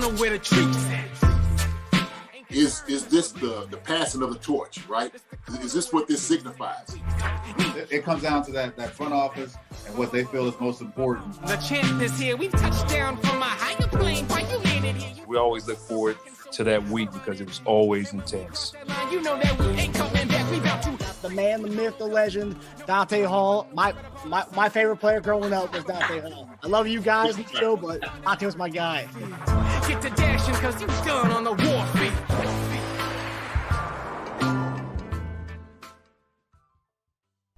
know where the treats at. Is this the passing of the torch, right? Is this what this signifies? It comes down to that front office and what they feel is most important. The champ is here. We've touched down from a higher plane. Why you landed here? We always look forward to that week because it was always intense. You know that we ain't coming back. We about to. The man, the myth, the legend, Dante Hall. My favorite player growing up was Dante Hall. I love you guys, Joe, but Dante was my guy. Get to dashing because you done on the warfare.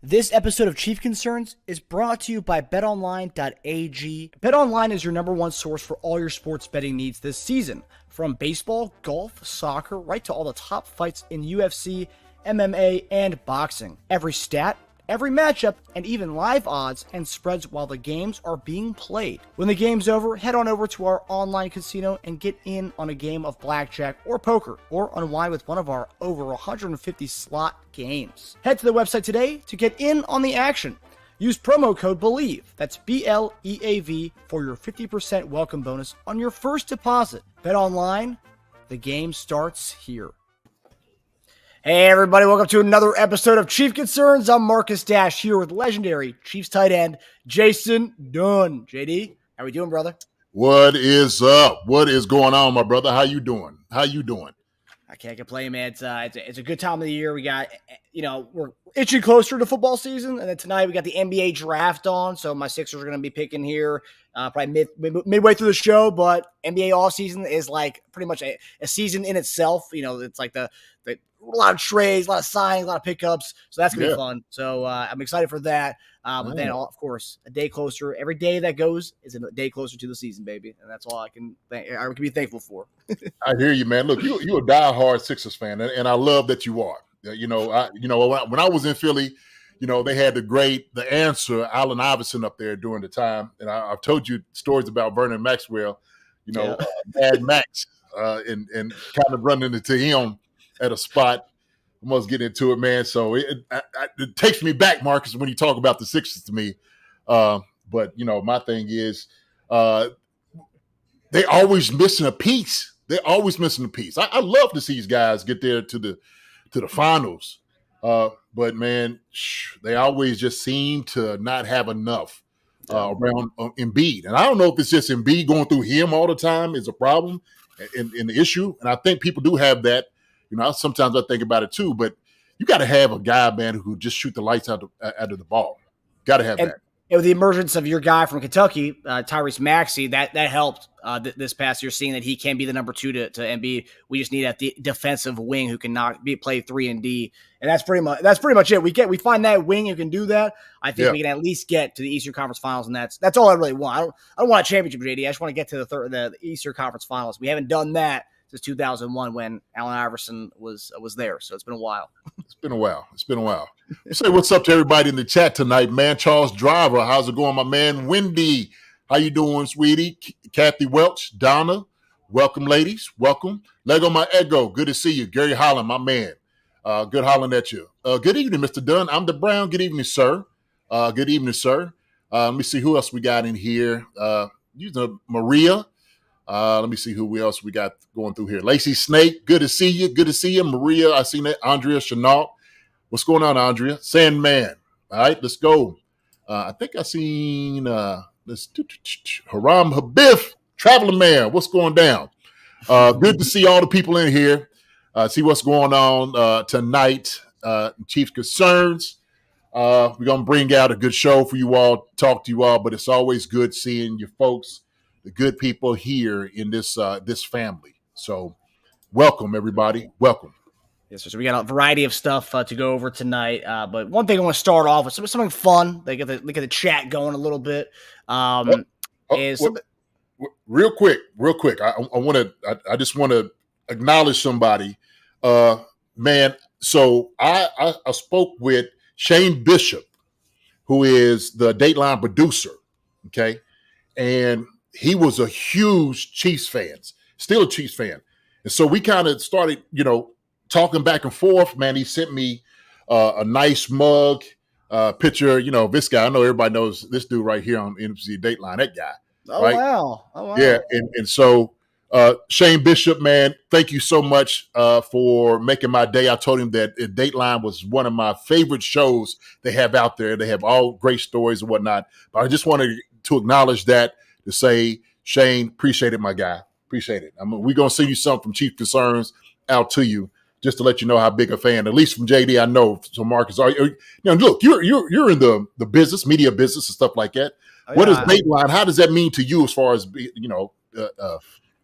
This episode of Chief Concerns is brought to you by betonline.ag. BetOnline is your number one source for all your sports betting needs this season. From baseball, golf, soccer, right to all the top fights in UFC, MMA, and boxing. Every stat, every matchup, and even live odds and spreads while the games are being played. When the game's over, head on over to our online casino and get in on a game of blackjack or poker, or unwind with one of our over 150 slot games. Head to the website today to get in on the action. Use promo code BELIEVE, that's BLEAV, for your 50% welcome bonus on your first deposit. Bet online, the game starts here. Hey everybody, welcome to another episode of Chief Concerns. I'm Marcus Dash here with legendary Chiefs tight end Jason Dunn. JD, how we doing, brother? What is up? What is going on, my brother? How you doing? I can't complain, man. It's a good time of the year. We got, we're itching closer to football season, and then tonight we got the NBA draft on. So my Sixers are going to be picking here, probably midway through the show. But NBA offseason is like pretty much a season in itself. It's like a lot of trades, a lot of signings, a lot of pickups. So that's gonna be fun. So I'm excited for that. But then, of course, a day closer. Every day that goes is a day closer to the season, baby, and that's all I can be thankful for. I hear you, man. Look, you're a diehard Sixers fan, and I love that you are. When I was in Philly, they had the answer Allen Iverson up there during the time, and I've told you stories about Vernon Maxwell, Mad Max, and kind of running into him at a spot. I must get into it, man. So it takes me back, Marcus, when you talk about the Sixers to me. But my thing is, they always missing a piece. I love to see these guys get there to the finals. But man, they always just seem to not have enough around Embiid. And I don't know if it's just Embiid going through him all the time is a problem and the issue. And I think people do have that. Sometimes I think about it too, but you got to have a guy, man, who just shoot the lights out of the ball. Got to have that. With the emergence of your guy from Kentucky, Tyrese Maxey, that helped this past year, seeing that he can be the number two to Embiid. We just need a defensive wing who can play 3 and D, and that's pretty much it. We find that wing who can do that. I think we can at least get to the Eastern Conference Finals, and that's all I really want. I don't want a championship, JD. I just want to get to the Eastern Conference Finals. We haven't done that since 2001 when Allen Iverson was there. So it's been a while. It's been a while. Say what's up to everybody in the chat tonight, man. Charles Driver, how's it going, my man? Wendy, how you doing, sweetie? Kathy Welch, Donna, welcome, ladies. Welcome. Lego My Ego, good to see you. Gary Holland, my man. Good hollering at you. Good evening, Mr. Dunn. I'm the Brown. Good evening, sir. Let me see who else we got in here. Maria. Let me see who else we got going through here. Lacey Snake, good to see you. Maria, I seen that. Andrea Chenault. What's going on, Andrea? Sandman. All right, let's go. I think I seen Haram Habib, Traveling Man. What's going down? Good to see all the people in here. See what's going on tonight. Chief Concerns. We're going to bring out a good show for you all, talk to you all, but it's always good seeing you folks, the good people here in this family. So welcome, everybody. Welcome. Yes, so we got a variety of stuff to go over tonight. But one thing I want to start off with something fun. They get the chat going a little bit. Real quick. I just want to acknowledge somebody, man. So I spoke with Shane Bishop, who is the Dateline producer. Okay. And he was a huge Chiefs fan, still a Chiefs fan. And so we kind of started, talking back and forth. Man, he sent me a nice mug, picture, this guy. I know everybody knows this dude right here on NFC Dateline, that guy. Oh, right? wow. Oh, wow. Yeah. And so Shane Bishop, man, thank you so much for making my day. I told him that Dateline was one of my favorite shows they have out there. They have all great stories and whatnot. But I just wanted to acknowledge that, to say, Shane, appreciate it, my guy. Appreciate it. We're going to send you something from Chief Concerns out to you, just to let you know how big a fan, at least from JD, I know. So Marcus, look, you're in the business, media business and stuff like that. What is Dateline? How does that mean to you as far as,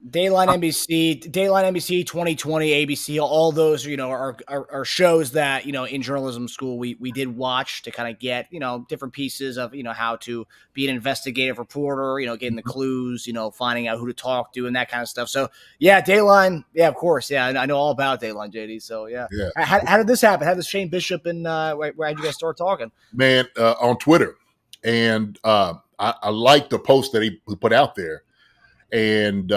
Dateline NBC 2020, ABC, all those, are shows that, in journalism school, we did watch to kind of get, different pieces of, how to be an investigative reporter, getting the clues, finding out who to talk to and that kind of stuff. So yeah, Dateline. Yeah, of course. Yeah. I know all about Dateline, JD. So yeah. How did this happen? How did Shane Bishop and where did you guys start talking? Man, on Twitter. And I liked the post that he put out there. And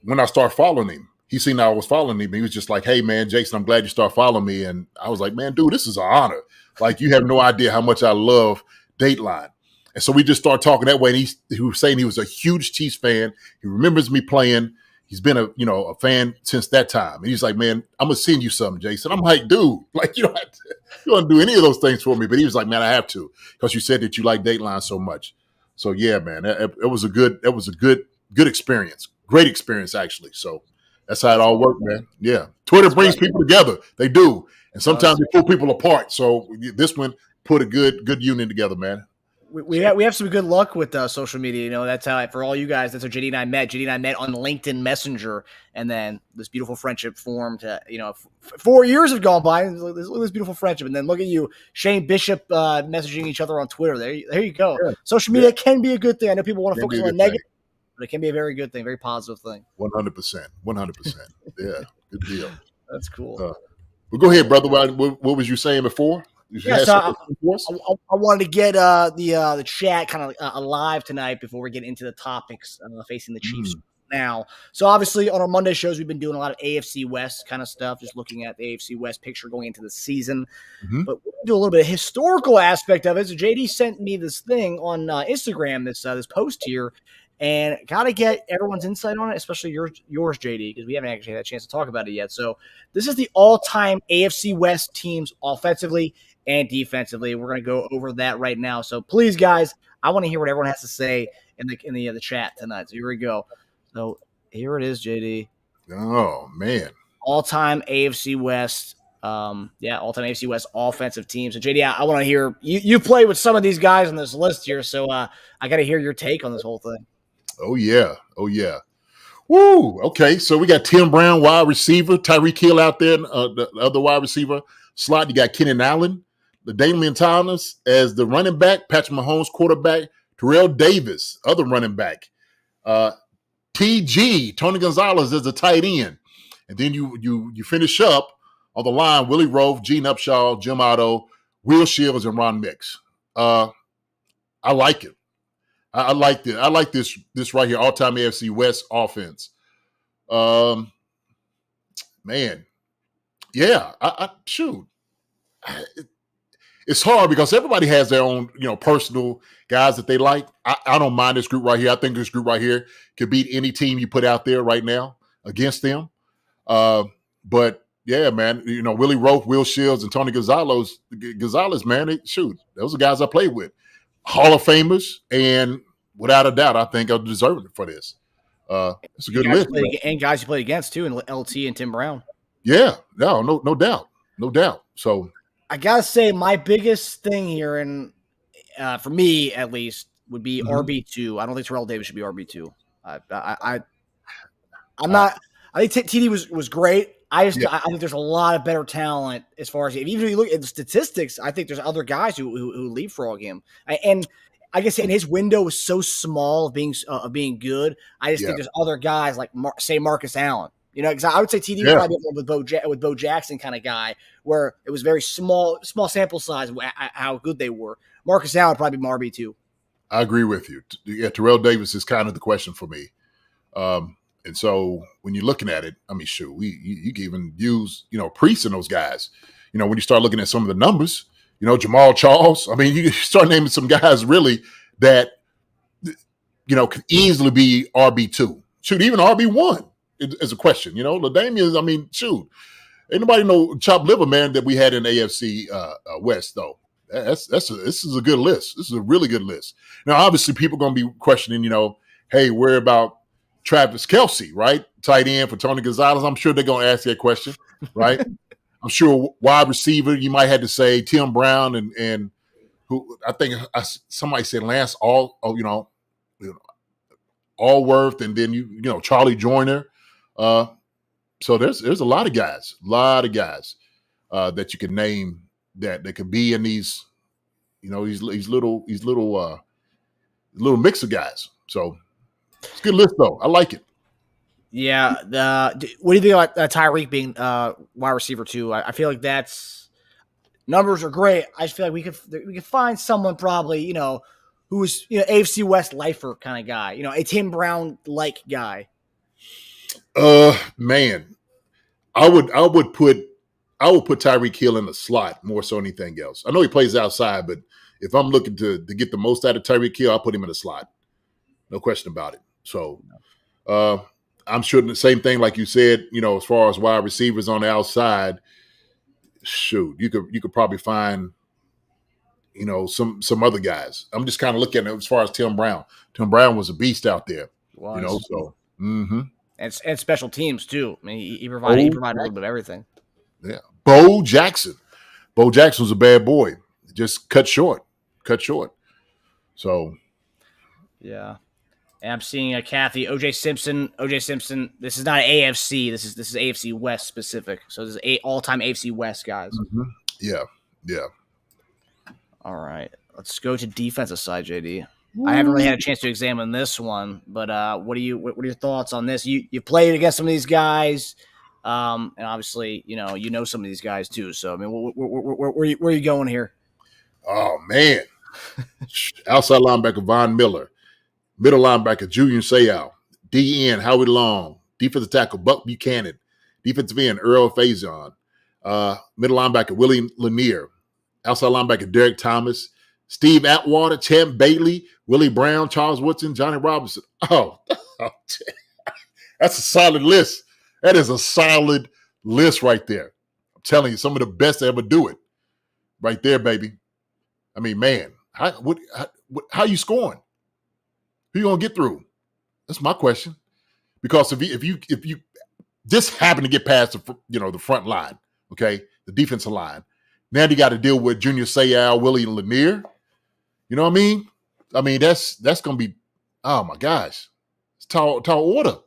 when I started following him, he seen I was following him. He was just like, "Hey, man, Jason, I'm glad you start following me." And I was like, "Man, dude, this is an honor. Like, you have no idea how much I love Dateline." And so we just started talking that way. And he was saying he was a huge Chiefs fan. He remembers me playing. He's been a fan since that time. And he's like, "Man, I'm gonna send you something, Jason." I'm like, "Dude, like, you don't do any of those things for me." But he was like, "Man, I have to, because you said that you like Dateline so much." So yeah, man, it was a good experience. Great experience, actually. So that's how it all worked, man. Yeah. Twitter brings people together. They do. And sometimes they pull people apart. So this one put a good union together, man. We have some good luck with social media. That's how, for all you guys, that's how JD and I met. JD and I met on LinkedIn Messenger, and then this beautiful friendship formed. 4 years have gone by, and this beautiful friendship. And then look at you, Shane Bishop, messaging each other on Twitter. There you go. Yeah. Social media can be a good thing. I know people want to focus on the negative, but it can be a very good thing, very positive thing. 100%. 100%. Yeah, good deal. That's cool. Well, go ahead, brother. What was you saying before? So I wanted to get the chat kind of alive tonight before we get into the topics facing the Chiefs now. So obviously on our Monday shows, we've been doing a lot of AFC West kind of stuff, just looking at the AFC West picture going into the season. Mm-hmm. But we'll do a little bit of historical aspect of it. So JD sent me this thing on Instagram, this post here, and got to get everyone's insight on it, especially yours, JD, because we haven't actually had a chance to talk about it yet. So this is the all-time AFC West teams offensively and defensively. We're going to go over that right now. So please, guys, I want to hear what everyone has to say in the chat tonight. So here we go. So here it is, JD. Oh, man. All-time AFC West. All-time AFC West offensive teams. So JD, I want to hear you play with some of these guys on this list here. So I got to hear your take on this whole thing. Oh, yeah. Woo! Okay, so we got Tim Brown, wide receiver, Tyreek Hill out there, the other wide receiver slot. You got Keenan Allen, the Damian Thomas as the running back, Patrick Mahomes quarterback, Terrell Davis, other running back, TG, Tony Gonzalez as the tight end, and then you finish up on the line, Willie Rowe, Gene Upshaw, Jim Otto, Will Shields, and Ron Mix. I like it. I like it. I like this right here, all-time AFC West offense. Man, yeah. It's hard because everybody has their own, personal guys that they like. I don't mind this group right here. I think this group right here could beat any team you put out there right now against them. But yeah, man, Willie Rowe, Will Shields, and Tony Gonzalez, man, those are guys I played with. Hall of Famers, and without a doubt, I think are deserving for this. It's a good list. And guys you played against, too, and LT and Tim Brown. Yeah, no doubt. So I got to say, my biggest thing here, and for me at least, would be RB2. I don't think Terrell Davis should be RB2. I'm not – I think TD was great. I think there's a lot of better talent as far as even if you look at the statistics. I think there's other guys who leapfrog him, and I guess his window was so small of being good. I just think there's other guys like say Marcus Allen, because I would say TD was probably with Bo Jackson kind of guy where it was very small sample size of how good they were. Marcus Allen would probably be my RB2. I agree with you. Yeah, Terrell Davis is kind of the question for me. And so when you're looking at it, I mean, shoot, you can even use, Priest and those guys. When you start looking at some of the numbers, Jamal Charles. I mean, you start naming some guys really that, could easily be RB2. shoot, even RB1 is a question. You know, LaDainian is, I mean, shoot. Ain't nobody know chopped liver, man, that we had in AFC West, though. This is a good list. This is a really good list. Now, obviously, people are going to be questioning, you know, hey, where about Travis Kelce, right? Tight end for Tony Gonzalez. I'm sure they're going to ask that question, right? I'm sure wide receiver, you might have to say Tim Brown and who I think somebody said Lance Allworth, and then you know Charlie Joyner. So there's a lot of guys that you can name that could be in these, you know, these little mix of guys. So it's a good list though. I like it. Yeah. What do you think about Tyreek being wide receiver 2? I feel like that's numbers are great. I just feel like we could find someone probably, you know, who's, you know, AFC West lifer kind of guy, you know, a Tim Brown like guy. Man, I would put Tyreek Hill in the slot more so than anything else. I know he plays outside, but if I'm looking to get the most out of Tyreek Hill, I'll put him in the slot. No question about it. So I'm sure the same thing, like you said, you know, as far as wide receivers on the outside, shoot, you could probably find, you know, some other guys. I'm just kind of looking at it as far as Tim Brown. Tim Brown was a beast out there. You know, so and special teams too. I mean, he provided a little bit of everything. Yeah. Bo Jackson. Bo Jackson was a bad boy. Just cut short. So yeah. And I'm seeing Kathy, OJ Simpson. This is not AFC. This is AFC West specific. So this is all-time AFC West guys. Yeah. All right. Let's go to defensive side, JD. I haven't really had a chance to examine this one, but what are your thoughts on this? You played against some of these guys, and obviously, you know some of these guys too. So I mean, where are you going here? Oh man, outside linebacker Von Miller, middle linebacker Julian Seau, DN Howie Long, defensive tackle Buck Buchanan, defensive end Earl Faison, middle linebacker Willie Lanier, outside linebacker Derek Thomas, Steve Atwater, Champ Bailey, Willie Brown, Charles Woodson, Johnny Robinson. Oh, that's a solid list. That is a solid list right there. I'm telling you, some of the best to ever do it. Right there, baby. I mean, man, how you scoring? Who you gonna get through? That's my question. Because if you just happen to get past the front line, okay, the defensive line, now you got to deal with Junior Seau, Willie Lanier. You know what I mean? I mean, that's going to be, oh, my gosh. It's tall order.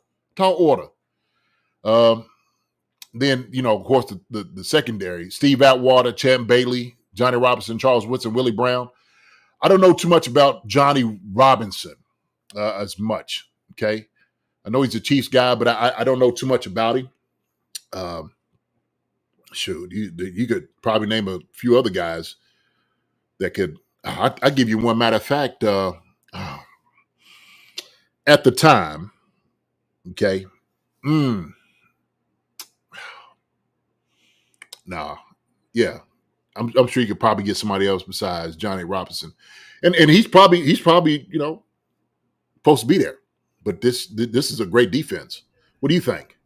Then, you know, of course, the secondary, Steve Atwater, Champ Bailey, Johnny Robinson, Charles Woodson, Willie Brown. I don't know too much about Johnny Robinson as much, okay? I know he's a Chiefs guy, but I don't know too much about him. Shoot, you could probably name a few other guys that could. I give you one. Matter of fact, at the time, okay, yeah, I'm sure you could probably get somebody else besides Johnny Robinson, and he's probably you know supposed to be there. But this is a great defense. What do you think?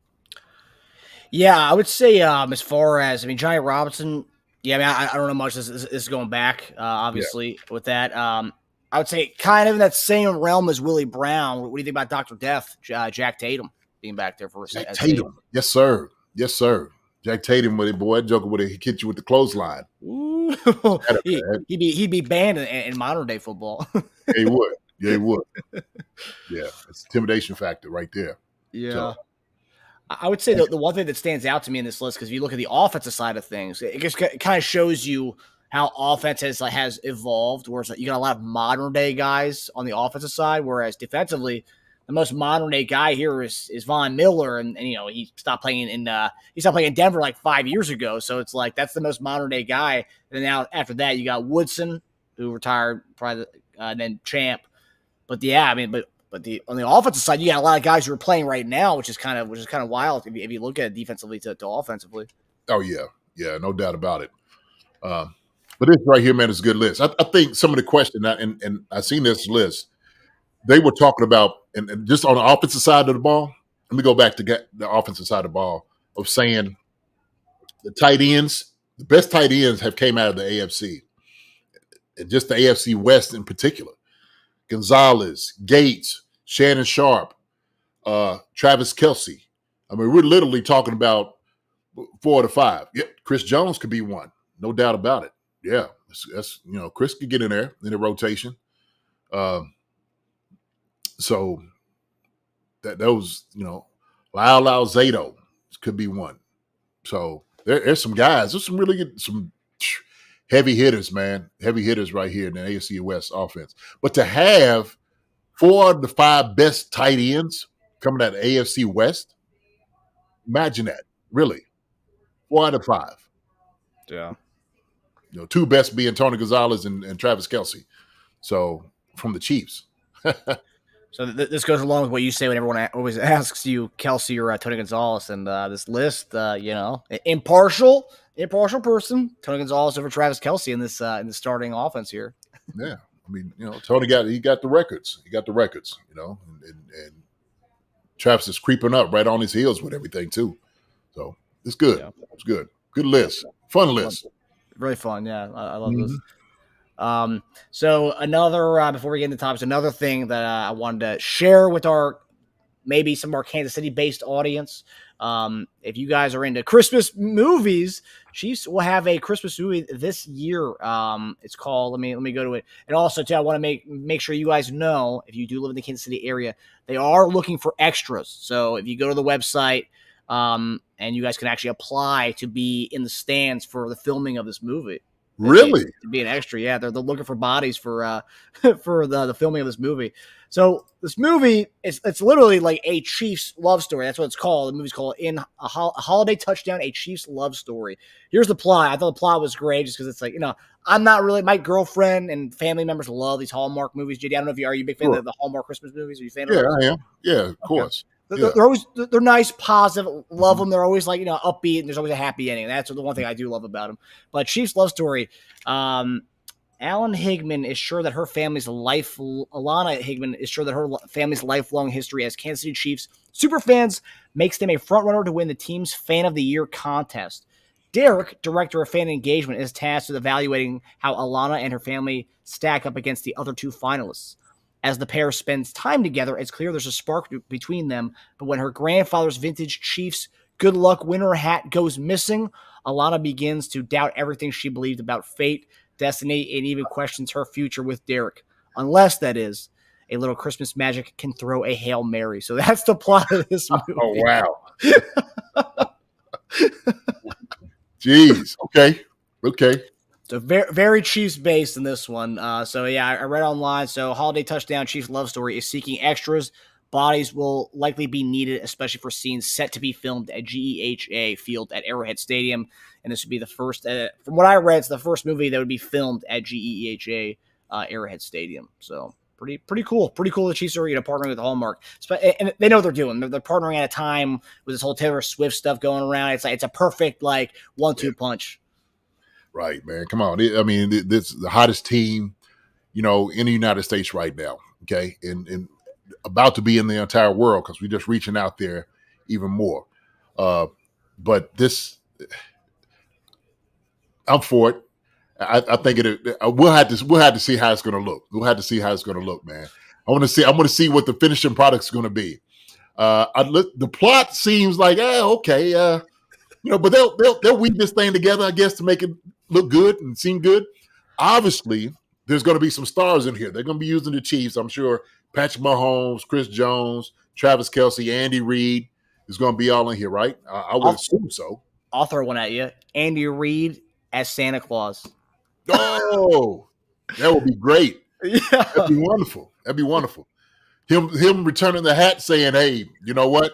Yeah, I would say as far as, I mean, Johnny Robinson, yeah, I mean, I don't know much. This is going back, obviously, with that. I would say kind of in that same realm as Willie Brown. What do you think about Dr. Death, Jack Tatum, being back there for a second? Tatum. Yes, sir. Jack Tatum with it, boy. That joker would have hit you with the clothesline. He'd be banned in modern day football. Yeah, he would. Yeah, it's intimidation factor right there. Yeah. So, I would say the one thing that stands out to me in this list, because if you look at the offensive side of things, it just kind of shows you how offense has evolved, whereas you got a lot of modern day guys on the offensive side, whereas defensively, the most modern day guy here is Von Miller, and you know he stopped playing in Denver like 5 years ago, so it's like that's the most modern day guy. And now after that, you got Woodson, who retired, probably, and then Champ. But yeah, I mean, but on the offensive side, you got a lot of guys who are playing right now, which is kind of wild if you look at it defensively to offensively. Oh yeah, no doubt about it. But this right here, man, is a good list. I think some of the question, and I seen this list, they were talking about and just on the offensive side of the ball, let me go back to get the offensive side of the ball of saying the tight ends, the best tight ends have came out of the AFC, and just the AFC West in particular. Gonzalez, Gates, Shannon Sharp, Travis Kelce. I mean, we're literally talking about 4 to 5. Yep, Chris Jones could be one, no doubt about it. Yeah, that's Chris could get in there in the rotation. So those Lyle Zato could be one. So there's some guys. There's some really good, some heavy hitters, man. Heavy hitters right here in the AFC West offense. But to have 4 of the 5 best tight ends coming out of the AFC West, imagine that. Really, 4 out of 5. Yeah. 2 best being Tony Gonzalez and Travis Kelce. So from the Chiefs. So this goes along with what you say when everyone always asks you, Kelce or Tony Gonzalez, and this list, impartial person, Tony Gonzalez over Travis Kelce in the starting offense here. Yeah, I mean, Tony got the records. He got the records, and Travis is creeping up right on his heels with everything too. So it's good. Yeah. It's good. Good list. Fun list. Really fun. Yeah, I love this. So another before we get into topics, another thing that I wanted to share with maybe some of our Kansas City based audience. If you guys are into Christmas movies, Chiefs will have a Christmas movie this year. It's called, let me go to it. And also too, I want to make sure you guys know, if you do live in the Kansas City area, they are looking for extras. So if you go to the website, and you guys can actually apply to be in the stands for the filming of this movie. Really? To be an extra, yeah. They're looking for bodies for the filming of this movie. So this movie it's literally like a Chiefs love story. That's what it's called. The movie's called "In a Holiday Touchdown: A Chiefs Love Story." Here's the plot. I thought the plot was great just because it's like, I'm not really, my girlfriend and family members love these Hallmark movies. JD, I don't know if are you a big fan of the Hallmark Christmas movies? Are you a fan of those? Yeah, I am. Yeah, of course. They're nice, positive, love them. They're always like, upbeat, and there's always a happy ending. That's the one thing I do love about them. But Chiefs love story. Alan Higman is sure that her family's Alana Higman is sure that her family's lifelong history as Kansas City Chiefs superfans makes them a frontrunner to win the team's Fan of the Year contest. Derek, director of fan engagement, is tasked with evaluating how Alana and her family stack up against the other 2 finalists. As the pair spends time together, it's clear there's a spark between them, but when her grandfather's vintage Chiefs good luck winner hat goes missing, Alana begins to doubt everything she believed about fate, destiny, and even questions her future with Derek. Unless, that is, a little Christmas magic can throw a Hail Mary. So that's the plot of this movie. Oh, wow. Jeez. Okay. So very, very Chiefs based in this one. I read online. So Holiday Touchdown Chiefs Love Story is seeking extras. Bodies will likely be needed, especially for scenes set to be filmed at GEHA Field at Arrowhead Stadium. And this would be the first, from what I read, it's the first movie that would be filmed at GEHA Arrowhead Stadium. So pretty cool. Pretty cool. The Chiefs are partnering with Hallmark, and they know what they're doing. They're partnering at a time with this whole Taylor Swift stuff going around. It's a perfect 1-2 punch. Right, man. Come on. I mean, this is the hottest team, in the United States right now. Okay, and about to be in the entire world because we're just reaching out there even more. But this, I'm for it. I think we'll have to see how it's going to look. We'll have to see how it's going to look, man. I want to see what the finishing product's going to be. The plot seems like, okay, but they'll weave this thing together, I guess, to make it look good and seem good. Obviously, there's going to be some stars in here. They're going to be using the Chiefs, I'm sure. Patrick Mahomes, Chris Jones, Travis Kelce, Andy Reid is going to be all in here, right? I would assume so. I'll throw one at you. Andy Reid as Santa Claus. Oh, that would be great. Yeah. That'd be wonderful. Him returning the hat saying, hey, you know what?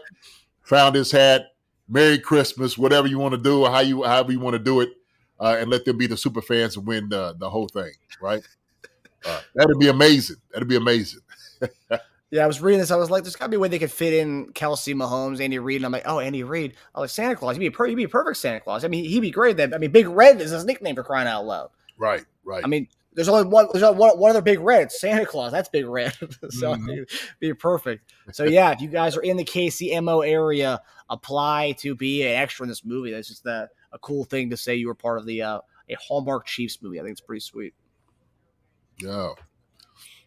Found this hat. Merry Christmas, whatever you want to do or however you want to do it, and let them be the super fans and win the whole thing, right? That'd be amazing. Yeah, I was reading this. I was like, there's got to be a way they could fit in Kelce, Mahomes, Andy Reid. And I'm like, oh, Andy Reid. I was like, Santa Claus. He'd be a perfect Santa Claus. I mean, he'd be great. Big Red is his nickname for crying out loud. Right. I mean, There's only one other big red. It's Santa Claus. That's big red. So it'd be perfect. So yeah, if you guys are in the KCMO area, apply to be an extra in this movie. That's just a cool thing to say you were part of the a Hallmark Chiefs movie. I think it's pretty sweet. Yeah,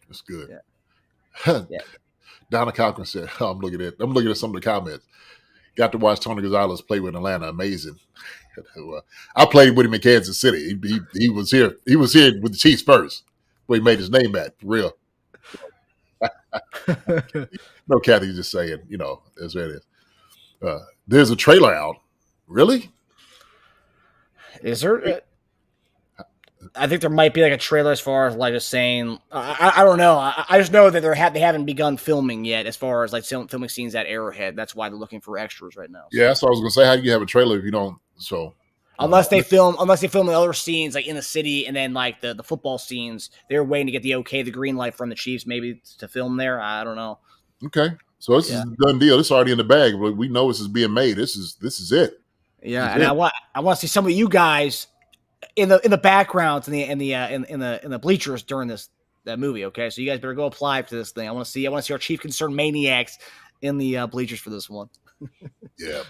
that's good. Yeah. Yeah. Donna Cochran said, I'm looking at some of the comments. Got to watch Tony Gonzalez play with Atlanta. Amazing. I played with him in Kansas City. He was here. He was here with the Chiefs first, where he made his name at, for real. No, Kathy, just saying, that's what it is. There's a trailer out. Really? Is there? I think there might be like a trailer as far as like just saying. I don't know. I just know that they haven't begun filming yet as far as like filming scenes at Arrowhead. That's why they're looking for extras right now. So. Yeah, so I was gonna say, how do you have a trailer if you don't? So unless they film the other scenes like in the city and then like the football scenes, they're waiting to get the green light from the Chiefs maybe to film there. I don't know. Okay, so this is a done deal. It's already in the bag. We know this is being made. This is it. Yeah, and I want to see some of you guys in the backgrounds in the bleachers during that movie. Okay, so you guys better go apply to this thing. I want to see our Chief Concern maniacs in the bleachers for this one. Yeah,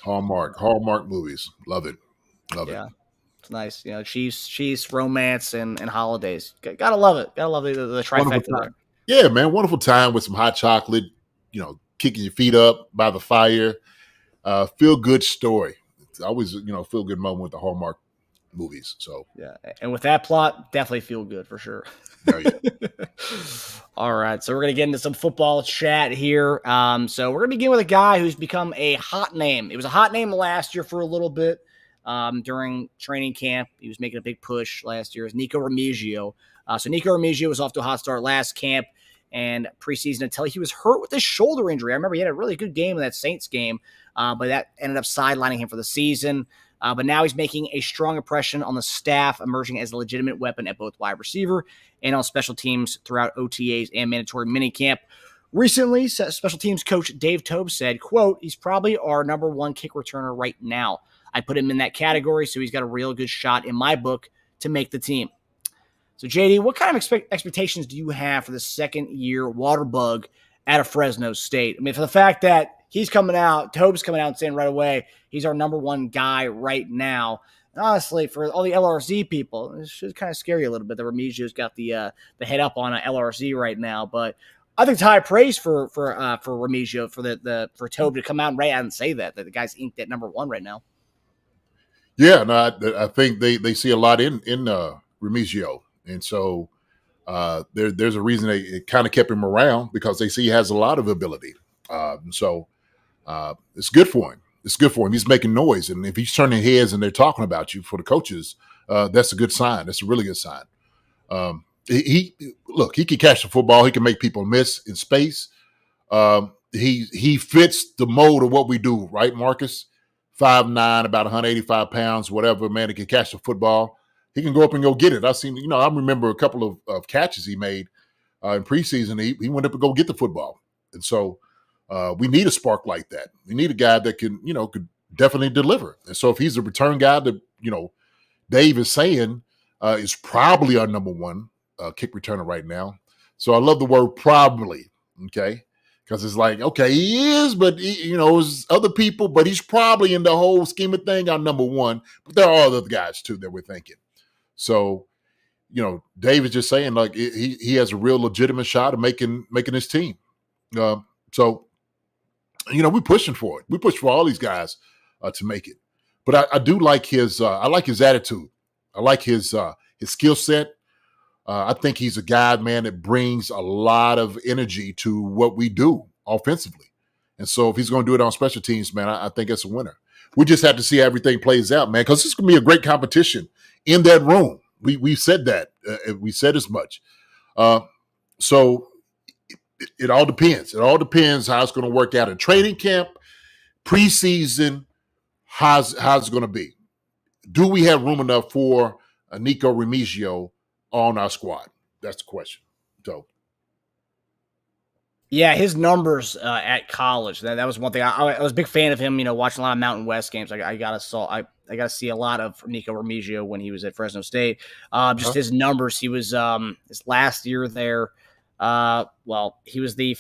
Hallmark movies, love it. Yeah, it's nice. Chiefs, romance, and holidays. Gotta love it. Gotta love the trifecta there. Yeah, man, wonderful time with some hot chocolate. Kicking your feet up by the fire. Feel good story. It's always feel good moment with the Hallmark movies. So yeah, and with that plot, definitely feel good for sure. Oh, yeah. All right, so we're gonna get into some football chat here. So we're gonna begin with a guy who's become a hot name. It was a hot name last year for a little bit during training camp. He was making a big push last year. Is Nikko Remigio. So Nikko Remigio was off to a hot start last camp and preseason until he was hurt with his shoulder injury. I remember he had a really good game in that Saints game, but that ended up sidelining him for the season. But now he's making a strong impression on the staff, emerging as a legitimate weapon at both wide receiver and on special teams throughout OTAs and mandatory minicamp. Recently, special teams coach Dave Tobe said, quote, "He's probably our number one kick returner right now. I put him in that category, so he's got a real good shot in my book to make the team." So, JD, what kind of expectations do you have for the second-year water bug out of Fresno State? I mean, for the fact that Tobe's coming out and saying right away, he's our number one guy right now. And honestly, for all the LRZ people, it should kind of scare you a little bit that Remigio's got the head up on LRZ right now. But I think it's high praise for Remigio for Tobe to come out right out and say that the guy's inked at number one right now. Yeah, no, I think they see a lot in Remigio. And so there's a reason they kind of kept him around, because they see he has a lot of ability. So it's good for him. It's good for him. He's making noise. And if he's turning heads and they're talking about you for the coaches, that's a good sign. That's a really good sign. He can catch the football. He can make people miss in space. He fits the mold of what we do, right, Marcus? 5'9", about 185 pounds, whatever, man, he can catch the football. He can go up and go get it. I remember a couple of catches he made in preseason. He went up and go get the football. And so we need a spark like that. We need a guy that could definitely deliver. And so if he's a return guy that, Dave is saying is probably our number one kick returner right now. So I love the word probably, okay? Because it's like, okay, he is, but there's other people, but he's probably in the whole scheme of thing our number one. But there are other guys too that we're thinking. So, Dave is just saying like he has a real legitimate shot of making his team. So, we're pushing for it. We push for all these guys to make it. But I do like his attitude. I like his skill set. I think he's a guy, man, that brings a lot of energy to what we do offensively. And so if he's going to do it on special teams, man, I think it's a winner. We just have to see how everything plays out, man, because it's going to be a great competition in that room. We said that. We said as much. So it all depends. It all depends how it's going to work out in training camp, preseason, how's it going to be. Do we have room enough for Nikko Remigio on our squad? That's the question. So, Yeah, his numbers at college. That was one thing. I was a big fan of him. Watching a lot of Mountain West games. I gotta see a lot of Nikko Remigio when he was at Fresno State. Just his numbers. He was his last year there. He was the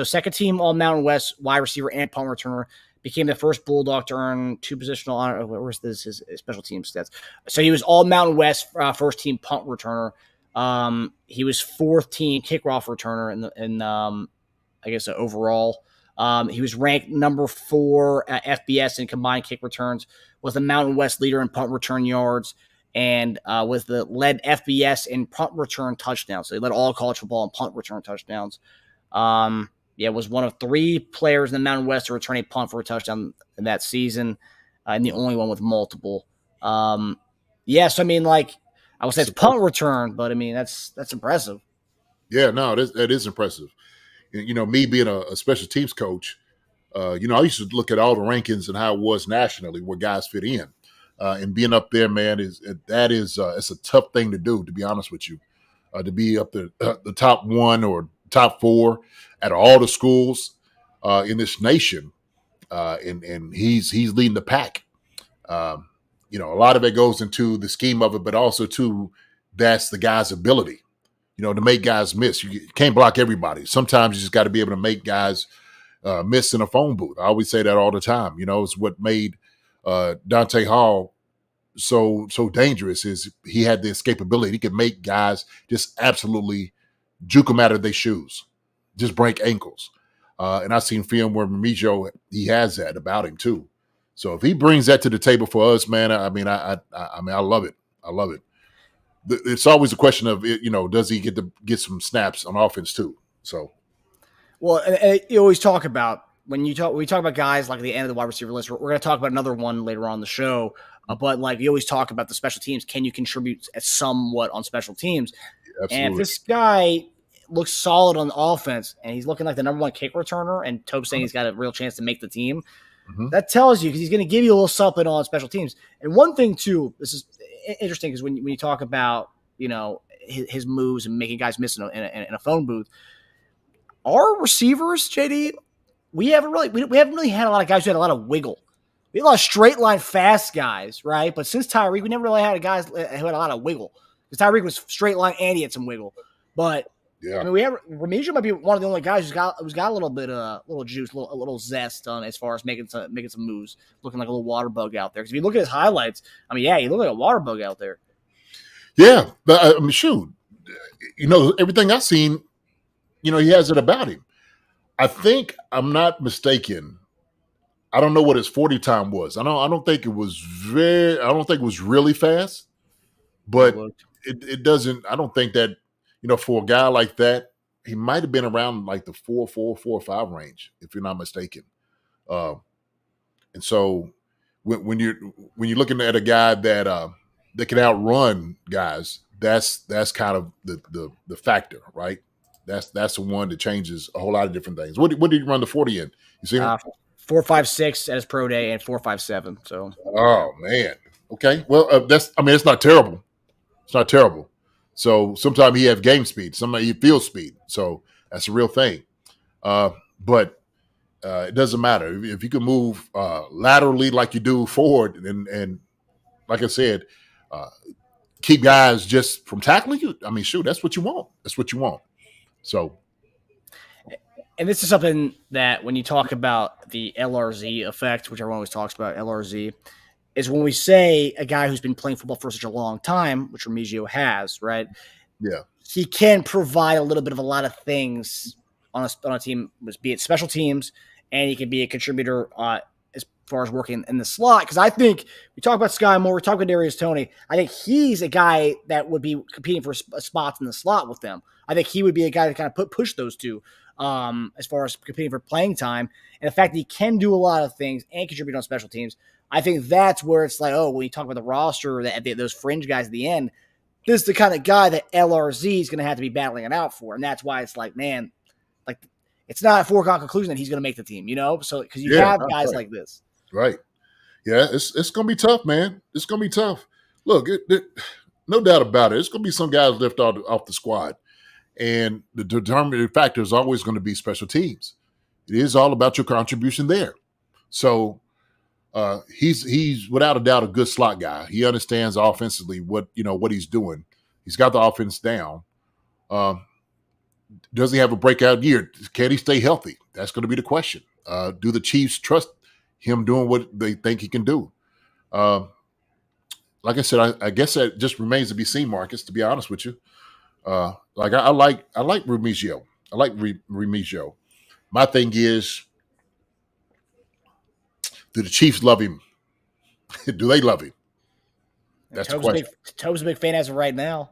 second team All Mountain West wide receiver and punt returner. Became the first Bulldog to earn two positional honor. Where's his special team stats? So he was All Mountain West first team punt returner. He was fourth team kickoff returner in I guess overall. He was ranked number 4 at FBS in combined kick returns, was the Mountain West leader in punt return yards, and was the led FBS in punt return touchdowns. So he led all college football in punt return touchdowns. Was one of 3 players in the Mountain West to return a punt for a touchdown in that season, and the only one with multiple. So I mean, I would say it's punt return, but I mean that's impressive. Yeah, no, that is impressive. Me being a special teams coach, I used to look at all the rankings and how it was nationally where guys fit in, and being up there, man, it's a tough thing to do. To be honest with you, to be up the top 1 or top 4 at all the schools in this nation, and he's leading the pack. A lot of it goes into the scheme of it, but also too, that's the guy's ability. To make guys miss. You can't block everybody. Sometimes you just got to be able to make guys miss in a phone booth. I always say that all the time. It's what made Dante Hall so dangerous is he had the escapability. He could make guys just absolutely juke them out of their shoes, just break ankles. And I've seen film where Remigio, he has that about him too. So if he brings that to the table for us, man, I love it. I love it. It's always a question of, does he get some snaps on offense too? So, well, and you always talk about we talk about guys like at the end of the wide receiver list. We're going to talk about another one later on the show, but you always talk about the special teams. Can you contribute somewhat on special teams? Absolutely. And if this guy looks solid on the offense and he's looking like the number 1 kick returner, and Tope's saying he's got a real chance to make the team, that tells you because he's going to give you a little something on special teams. And one thing too, this is interesting because when you talk about his moves and making guys miss in a phone booth, our receivers, JD, we haven't really had a lot of guys who had a lot of wiggle. We had a lot of straight line fast guys, right? But since Tyreek, we never really had guys who had a lot of wiggle because Tyreek was straight line and he had some wiggle. But yeah, I mean, Remigio might be one of the only guys who's got a little bit little juice, a little zest on as far as making some moves, looking like a little water bug out there. Because if you look at his highlights, I mean, yeah, he looked like a water bug out there. Yeah, but I mean, shoot, everything I've seen, he has it about him. I think I'm not mistaken. I don't know what his 40 time was. I don't think it was really fast, but it doesn't. I don't think that. For a guy like that, he might have been around like the 4.5 range, if you're not mistaken. And so when you're looking at a guy that can outrun guys, that's kind of the factor, right? That's the one that changes a whole lot of different things. What did you run the 40 in? You see him? 4.56 at his pro day and 4.57. So. Oh man. Okay. Well, it's not terrible. It's not terrible. So sometimes he has game speed, sometimes he feels speed. So that's a real thing. But it doesn't matter. If you can move laterally like you do forward and like I said, keep guys just from tackling you, I mean, shoot, that's what you want. That's what you want. So. And this is something that when you talk about the LRZ effect, which everyone always talks about, LRZ, is when we say a guy who's been playing football for such a long time, which Remigio has, right? Yeah. He can provide a little bit of a lot of things on a team, be it special teams, and he can be a contributor as far as working in the slot. Because I think we talk about Sky Moore, we talk about Darius Toney. I think he's a guy that would be competing for spots in the slot with them. I think he would be a guy to kind of push those two as far as competing for playing time. And the fact that he can do a lot of things and contribute on special teams, I think that's where it's like, when you talk about the roster, those fringe guys at the end, this is the kind of guy that LRZ is going to have to be battling it out for. And that's why it's like, man, it's not a foregone conclusion that he's going to make the team, So because you have guys like this. Right. Yeah, it's going to be tough, man. It's going to be tough. Look, no doubt about it. It's going to be some guys left off the squad. And the determining factor is always going to be special teams. It is all about your contribution there. So he's without a doubt a good slot guy. He understands offensively what he's doing. He's got the offense down. Does he have a breakout year? Can he stay healthy? That's going to be the question. Do the Chiefs trust him doing what they think he can do? Like I said, I guess that just remains to be seen, Marcus, to be honest with you. I like Remigio. I like Remigio. My thing is, do the Chiefs love him? Do they love him? That's the question. Tobe's a big fan as of right now.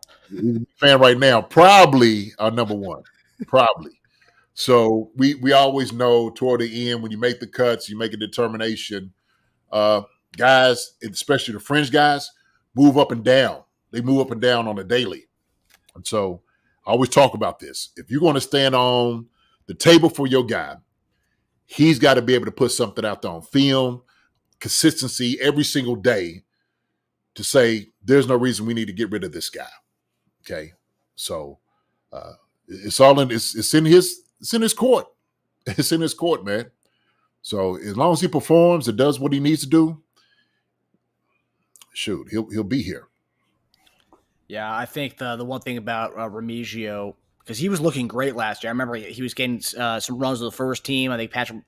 Fan right now, probably our number one. Probably. So we always know toward the end when you make the cuts, you make a determination. Guys, especially the fringe guys, move up and down. They move up and down on a daily. And so I always talk about this. If you're going to stand on the table for your guy, he's got to be able to put something out there on film, consistency every single day to say there's no reason we need to get rid of this guy. Okay. So it's in his court. It's in his court, man. So as long as he performs and does what he needs to do, shoot, he'll be here. Yeah, I think the one thing about Remigio, because he was looking great last year. I remember he was getting some runs with the first team. I think Patrick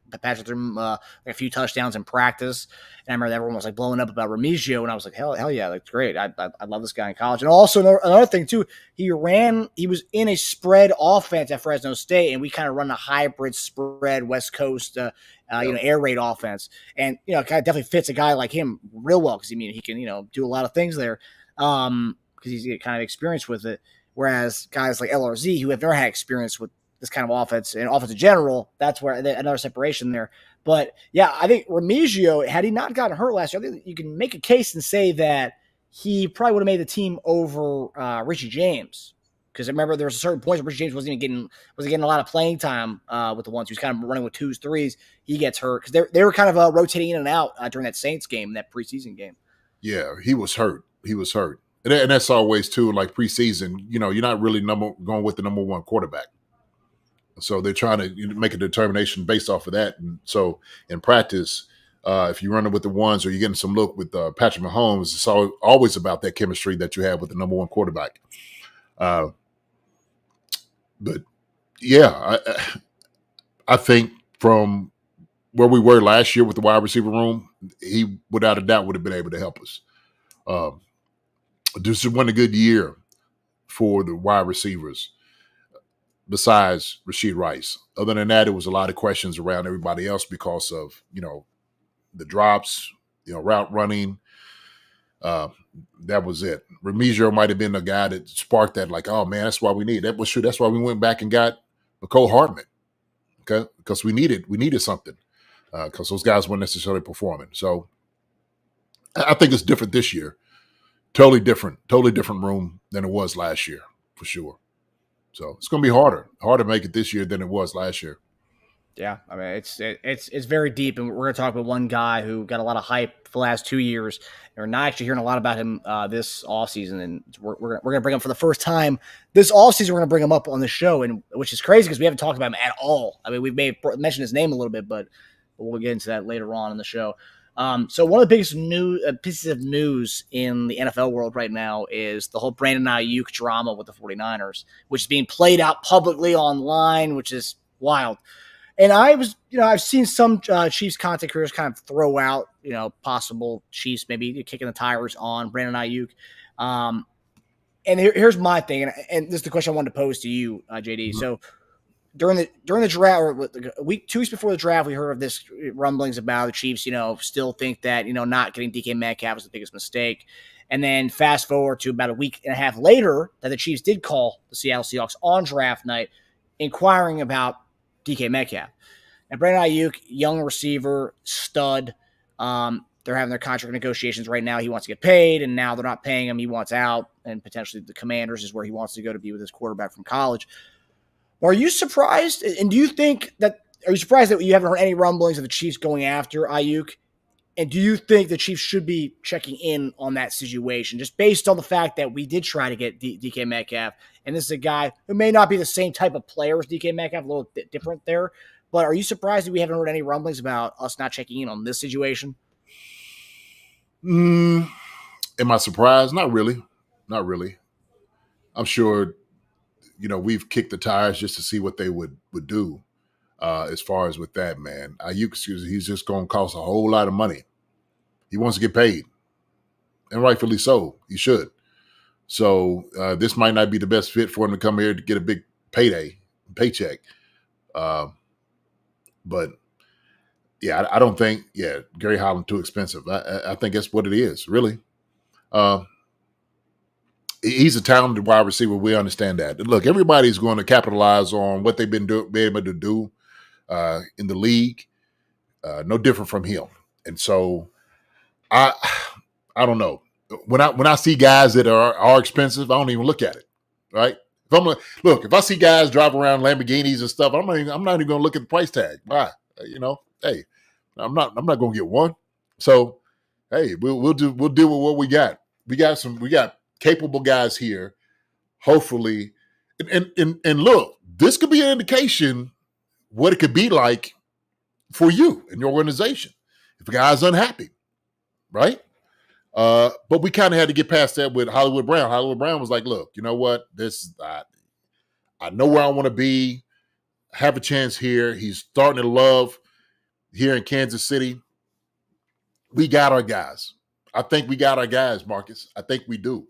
threw him a few touchdowns in practice. And I remember everyone was like blowing up about Remigio, and I was like, hell yeah, that's great. I love this guy in college. And also another thing too, he was in a spread offense at Fresno State, and we kind of run a hybrid spread West Coast air raid offense. And it kind of definitely fits a guy like him real well, because he can do a lot of things there. Because he's kind of experienced with it. Whereas guys like LRZ, who have never had experience with this kind of offense and offense in general, that's where another separation there. But yeah, I think Remigio, had he not gotten hurt last year, I think you can make a case and say that he probably would have made the team over Richie James. Because I remember there was a certain point where Richie James wasn't getting a lot of playing time with the ones. He was kind of running with 2s, 3s. He gets hurt because they were kind of rotating in and out during that Saints game, that preseason game. Yeah, he was hurt. And that's always too, like preseason, you're not really going with the number one quarterback. So they're trying to make a determination based off of that. And so in practice, if you're running with the ones or you're getting some look with Patrick Mahomes, it's always about that chemistry that you have with the number one quarterback. But yeah, I think from where we were last year with the wide receiver room, he without a doubt would have been able to help us. This wasn't a good year for the wide receivers besides Rashee Rice. Other than that, it was a lot of questions around everybody else because of, the drops, route running. That was it. Remigio might have been the guy that sparked that, like, oh, man, that's why we need. That was true. That's why we went back and got McCole Hardman, okay, because we needed something because those guys weren't necessarily performing. So I think it's different this year. Totally different room than it was last year, for sure. So it's going to be harder to make it this year than it was last year. Yeah, I mean it's very deep, and we're going to talk about one guy who got a lot of hype for the last 2 years. And we're not actually hearing a lot about him this offseason, and we're going to bring him for the first time this offseason. We're going to bring him up on the show, and which is crazy because we haven't talked about him at all. I mean, we may have mentioned his name a little bit, but we'll get into that later on in the show. So one of the biggest pieces of news in the NFL world right now is the whole Brandon Aiyuk drama with the 49ers, which is being played out publicly online, which is wild. And I've seen some Chiefs content creators kind of throw out, possible Chiefs maybe kicking the tires on Brandon Aiyuk. And here's my thing, and this is the question I wanted to pose to you, JD. Mm-hmm. So during the draft, or 2 weeks before the draft, we heard of this rumblings about the Chiefs, still think that, not getting DK Metcalf was the biggest mistake. And then fast forward to about a week and a half later that the Chiefs did call the Seattle Seahawks on draft night, inquiring about DK Metcalf. And Brandon Aiyuk, young receiver, stud. They're having their contract negotiations right now. He wants to get paid, and now they're not paying him. He wants out, and potentially the Commanders is where he wants to go to be with his quarterback from college. Are you surprised? And are you surprised that you haven't heard any rumblings of the Chiefs going after Aiyuk? And do you think the Chiefs should be checking in on that situation, just based on the fact that we did try to get DK Metcalf And this is a guy who may not be the same type of player as DK Metcalf, a little bit different there. But are you surprised that we haven't heard any rumblings about us not checking in on this situation? Am I surprised? Not really. Not really. I'm sure, we've kicked the tires just to see what they would do as far as with that, man. Aiyuk, he's just going to cost a whole lot of money. He wants to get paid, and rightfully so. He should. So this might not be the best fit for him to come here to get a big paycheck. But yeah, I don't think, Gary Holland too expensive. I think that's what it is, really. He's a talented wide receiver. We understand that. Look, everybody's going to capitalize on what they've been able to do in the league. No different from him. And so I don't know. When I see guys that are expensive, I don't even look at it. Right? If I see guys drive around Lamborghinis and stuff, I'm not even going to look at the price tag. Why? Hey, I'm not going to get one. So hey, we'll deal with what we got. We got capable guys here, hopefully. And look, this could be an indication what it could be like for you and your organization if a guy's unhappy, right? But we kind of had to get past that with Hollywood Brown. Hollywood Brown was like, look, you know what? I know where I want to be, have a chance here. He's starting to love here in Kansas City. We got our guys. I think we got our guys, Marcus. I think we do.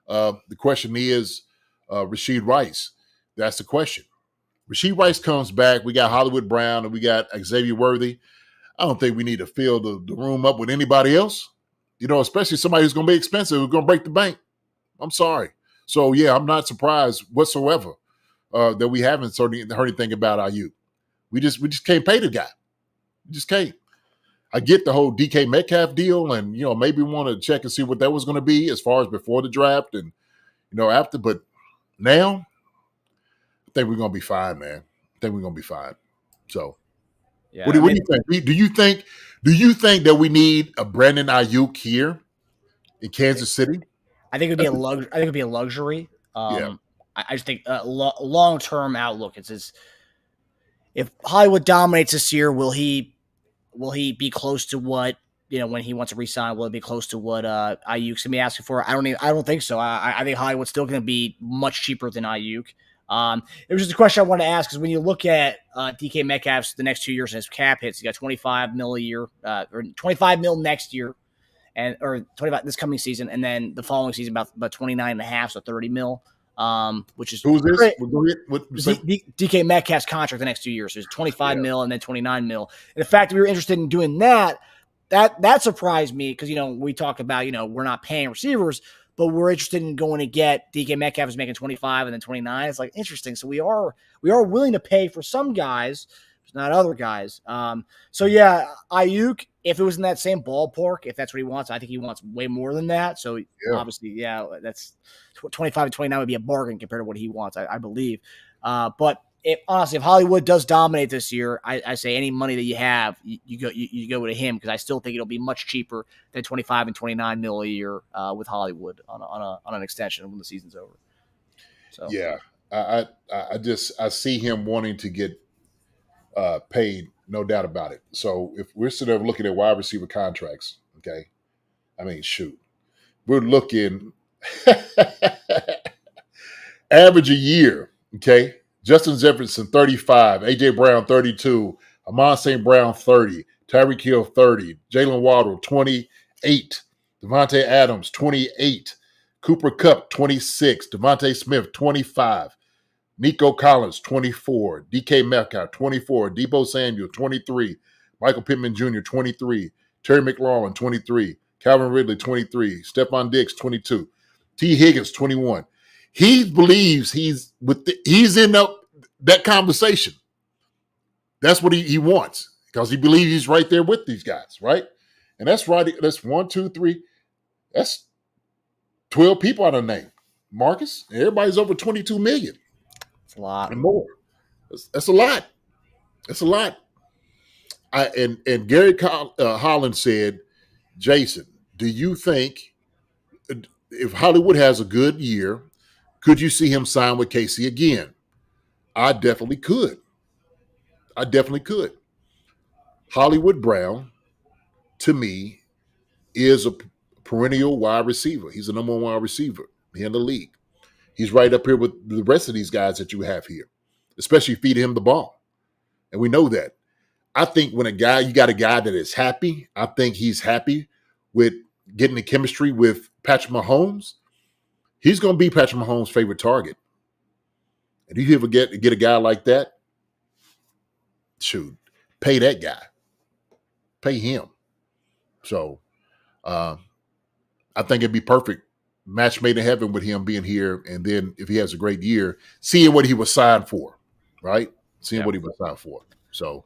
The question is Rashee Rice. That's the question. Rashee Rice comes back. We got Hollywood Brown and we got Xavier Worthy. I don't think we need to fill the room up with anybody else, especially somebody who's going to be expensive, who's going to break the bank. I'm sorry. So, yeah, I'm not surprised whatsoever that we haven't heard anything about Aiyuk. We just can't pay the guy. We just can't. I get the whole DK Metcalf deal, and maybe want to check and see what that was going to be as far as before the draft and after. But now, I think we're going to be fine, man. I think we're going to be fine. So, yeah, what do you think? Do you think that we need a Brandon Aiyuk here in Kansas City? I think it'd be a luxury. I just think long-term outlook. It's if Hollywood dominates this year, will he be close to what when he wants to resign? Will it be close to what Aiyuk's gonna be asking for? I don't think so. I think Hollywood's still going to be much cheaper than Aiyuk. It was just a question I wanted to ask because when you look at DK Metcalf's the next 2 years and his cap hits, he got $25 million a year, or $25 million next year, or 25 this coming season, and then the following season about 29 and a half, so $30 million. Which is who's this? DK Metcalf's contract the next 2 years. There's 25 mil and then 29 mil. And the fact that we were interested in doing that surprised me because we talk about we're not paying receivers, but we're interested in going to get DK Metcalf is making 25 and then 29. It's like interesting. So we are willing to pay for some guys, not other guys. So yeah, Aiyuk, if it was in that same ballpark, if that's what he wants, I think he wants way more than that. So obviously, that's 25 and 29 would be a bargain compared to what he wants, I believe. But if Hollywood does dominate this year, I say any money that you have, you go to him because I still think it'll be much cheaper than 25 and 29 mil a year with Hollywood on an extension when the season's over. So yeah, I see him wanting to get paid, no doubt about it. So if we're sitting there looking at wide receiver contracts, okay, I mean, shoot, we're looking average a year, okay. Justin Jefferson 35, AJ Brown 32, Amon St. Brown 30, Tyreek Hill 30, Jalen Waddle 28, Devontae Adams 28, Cooper Kupp 26, Devontae Smith 25. Nico Collins, 24. DK Metcalf, 24. Deebo Samuel, 23. Michael Pittman Jr., 23. Terry McLaurin, 23. Calvin Ridley, 23. Stephon Diggs, 22. T. Higgins, 21. He believes he's in that conversation. That's what he wants because he believes he's right there with these guys, right? And that's right. That's 1, 2, 3. That's 12 people I done named. Marcus, everybody's over 22 million. It's a lot. And more. That's a lot. That's a lot. And Gary Holland said, Jason, do you think if Hollywood has a good year, Could you see him sign with KC again? I definitely could. Hollywood Brown, to me, is a perennial wide receiver. He's the number one wide receiver in the league. He's right up here with the rest of these guys that you have here, especially feeding him the ball. And we know that. I think when you got a guy that is happy, I think he's happy with getting the chemistry with Patrick Mahomes. He's going to be Patrick Mahomes' favorite target. And you ever get a guy like that, shoot, pay that guy. Pay him. So I think it'd be perfect. Match made in heaven with him being here. And then if he has a great year, seeing what he was signed for, right? Seeing what he was signed for. So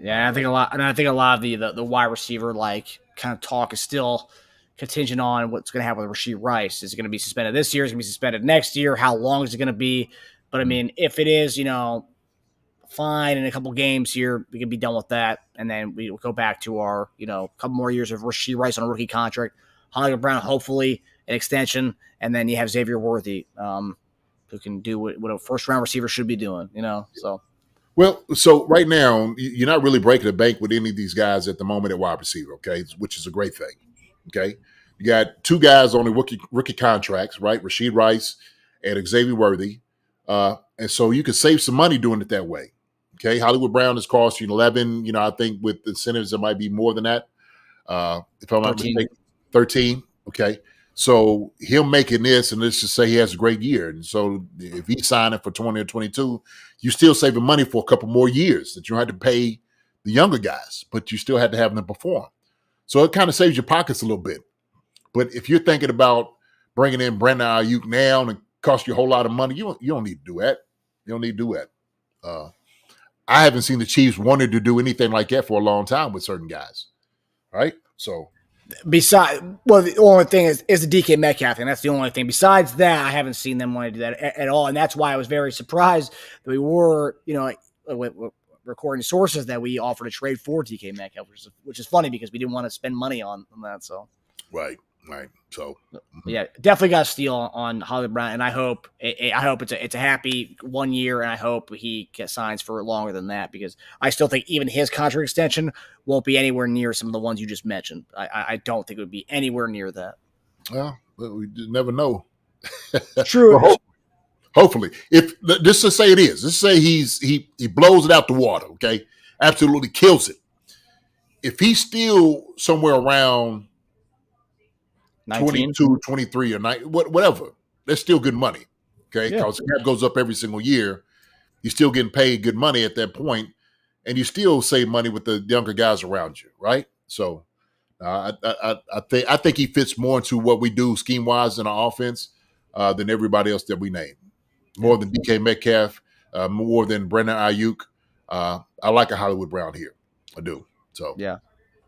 yeah, I think a lot of the wide receiver kind of talk is still contingent on what's going to happen with Rashee Rice. Is it going to be suspended this year? Is it going to be suspended next year? How long is it going to be? But I mean, if it is, fine in a couple games here, we can be done with that, and then we will go back to our, couple more years of Rashee Rice on a rookie contract, Hollywood Brown, hopefully an extension, and then you have Xavier Worthy, who can do what a first-round receiver should be doing, so. Well, so right now, you're not really breaking the bank with any of these guys at the moment at wide receiver, okay, which is a great thing, okay? You got two guys on the rookie contracts, right, Rashee Rice and Xavier Worthy, and so you can save some money doing it that way, okay? Hollywood Brown is costing 11, I think with incentives it might be more than that, if I'm not mistaken, 13, okay? So him making this, and let's just say he has a great year. And so if he's signing for 20 or 22, you still saving money for a couple more years that you don't have to pay the younger guys, but you still had to have them perform. So it kind of saves your pockets a little bit. But if you're thinking about bringing in Brandon Aiyuk now and it costs you a whole lot of money, you don't need to do that. You don't need to do that. I haven't seen the Chiefs wanted to do anything like that for a long time with certain guys, right? So the only thing is the DK Metcalf thing. That's the only thing. Besides that, I haven't seen them want to do that at all, and that's why I was very surprised that we were, with recording sources that we offered a trade for DK Metcalf, which is funny because we didn't want to spend money on that. So right. So yeah, definitely got a steal on Hollywood Brown, and I hope it's a happy 1 year, and I hope he signs for longer than that because I still think even his contract extension won't be anywhere near some of the ones you just mentioned. I don't think it would be anywhere near that. Well, we never know. True. Well, hopefully, if just to say it is, let's say he blows it out the water, okay, absolutely kills it. If he's still somewhere around 19? 22, 23, or 9, whatever. That's still good money, okay? Because the cap goes up every single year. You're still getting paid good money at that point, and you still save money with the younger guys around you, right? So I think he fits more into what we do scheme-wise in our offense than everybody else that we name. More than DK Metcalf, more than Brandon Aiyuk. I like a Hollywood Brown here. I do. So yeah.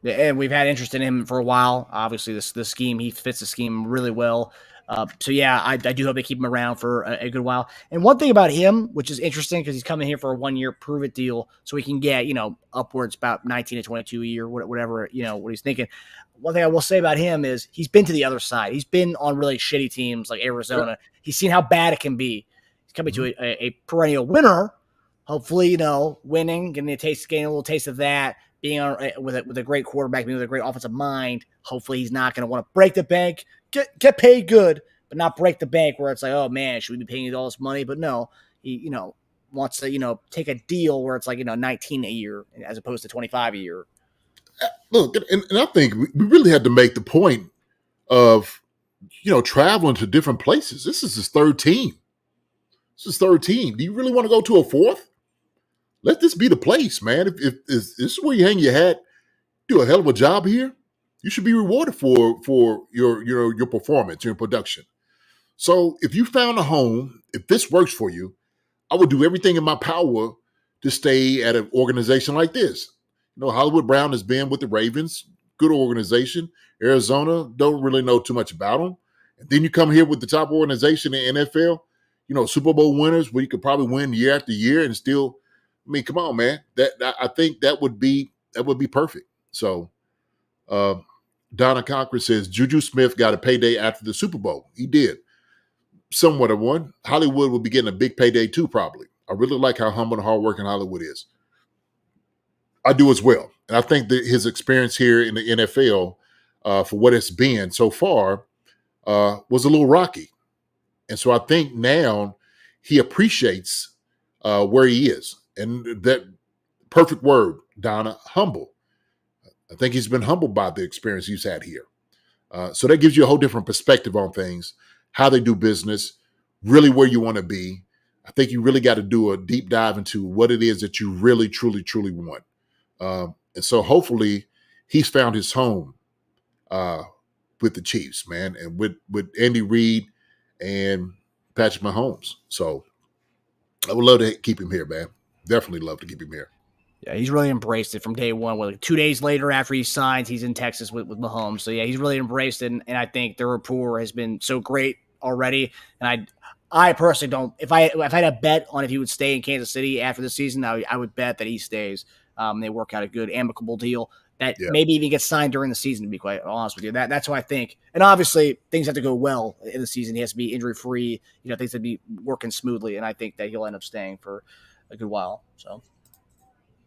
And we've had interest in him for a while. Obviously, the scheme, he fits the scheme really well. So, yeah, I do hope they keep him around for a good while. And one thing about him, which is interesting because he's coming here for a 1 year prove-it deal so he can get, upwards about 19 to 22 a year, whatever, what he's thinking. One thing I will say about him is he's been to the other side. He's been on really shitty teams like Arizona. Yeah. He's seen how bad it can be. He's coming to a perennial winner, hopefully, winning, getting a little taste of that. Being with a great quarterback, being with a great offensive mind, hopefully he's not going to want to break the bank, get paid good, but not break the bank where it's like, oh man, should we be paying you all this money? But no, he wants to take a deal where it's like 19 a year as opposed to 25 a year. Look, and I think we really had to make the point of traveling to different places. This is his third team. Do you really want to go to a fourth? Let this be the place, man. If this is where you hang your hat, do a hell of a job here, you should be rewarded for your performance, your production. So if you found a home, if this works for you, I would do everything in my power to stay at an organization like this. Hollywood Brown has been with the Ravens, good organization. Arizona, don't really know too much about them. And then you come here with the top organization in the NFL, Super Bowl winners where you could probably win year after year and still. I mean, come on, man. I think that would be perfect. So, Donna Cochran says Juju Smith got a payday after the Super Bowl. He did. somewhat of one. Hollywood will be getting a big payday too, probably. I really like how humble and hardworking Hollywood is. I do as well. And I think that his experience here in the NFL, for what it's been so far, was a little rocky. And so I think now he appreciates where he is. And that perfect word, Donna, humble. I think he's been humbled by the experience he's had here. So that gives you a whole different perspective on things, how they do business, really where you want to be. I think you really got to do a deep dive into what it is that you really, truly, truly want. And so hopefully he's found his home with the Chiefs, man, and with Andy Reid and Patrick Mahomes. So I would love to keep him here, man. Definitely love to keep him here. Yeah, he's really embraced it from day one. Like 2 days later after he signs, he's in Texas with Mahomes. So, yeah, he's really embraced it, and I think the rapport has been so great already. And I personally don't – if I had a bet on if he would stay in Kansas City after the season, I would bet that he stays. They work out a good, amicable deal that maybe even gets signed during the season, to be quite honest with you. That's what I think. And obviously, things have to go well in the season. He has to be injury-free. Things have to be working smoothly, and I think that he'll end up staying for a good while. So –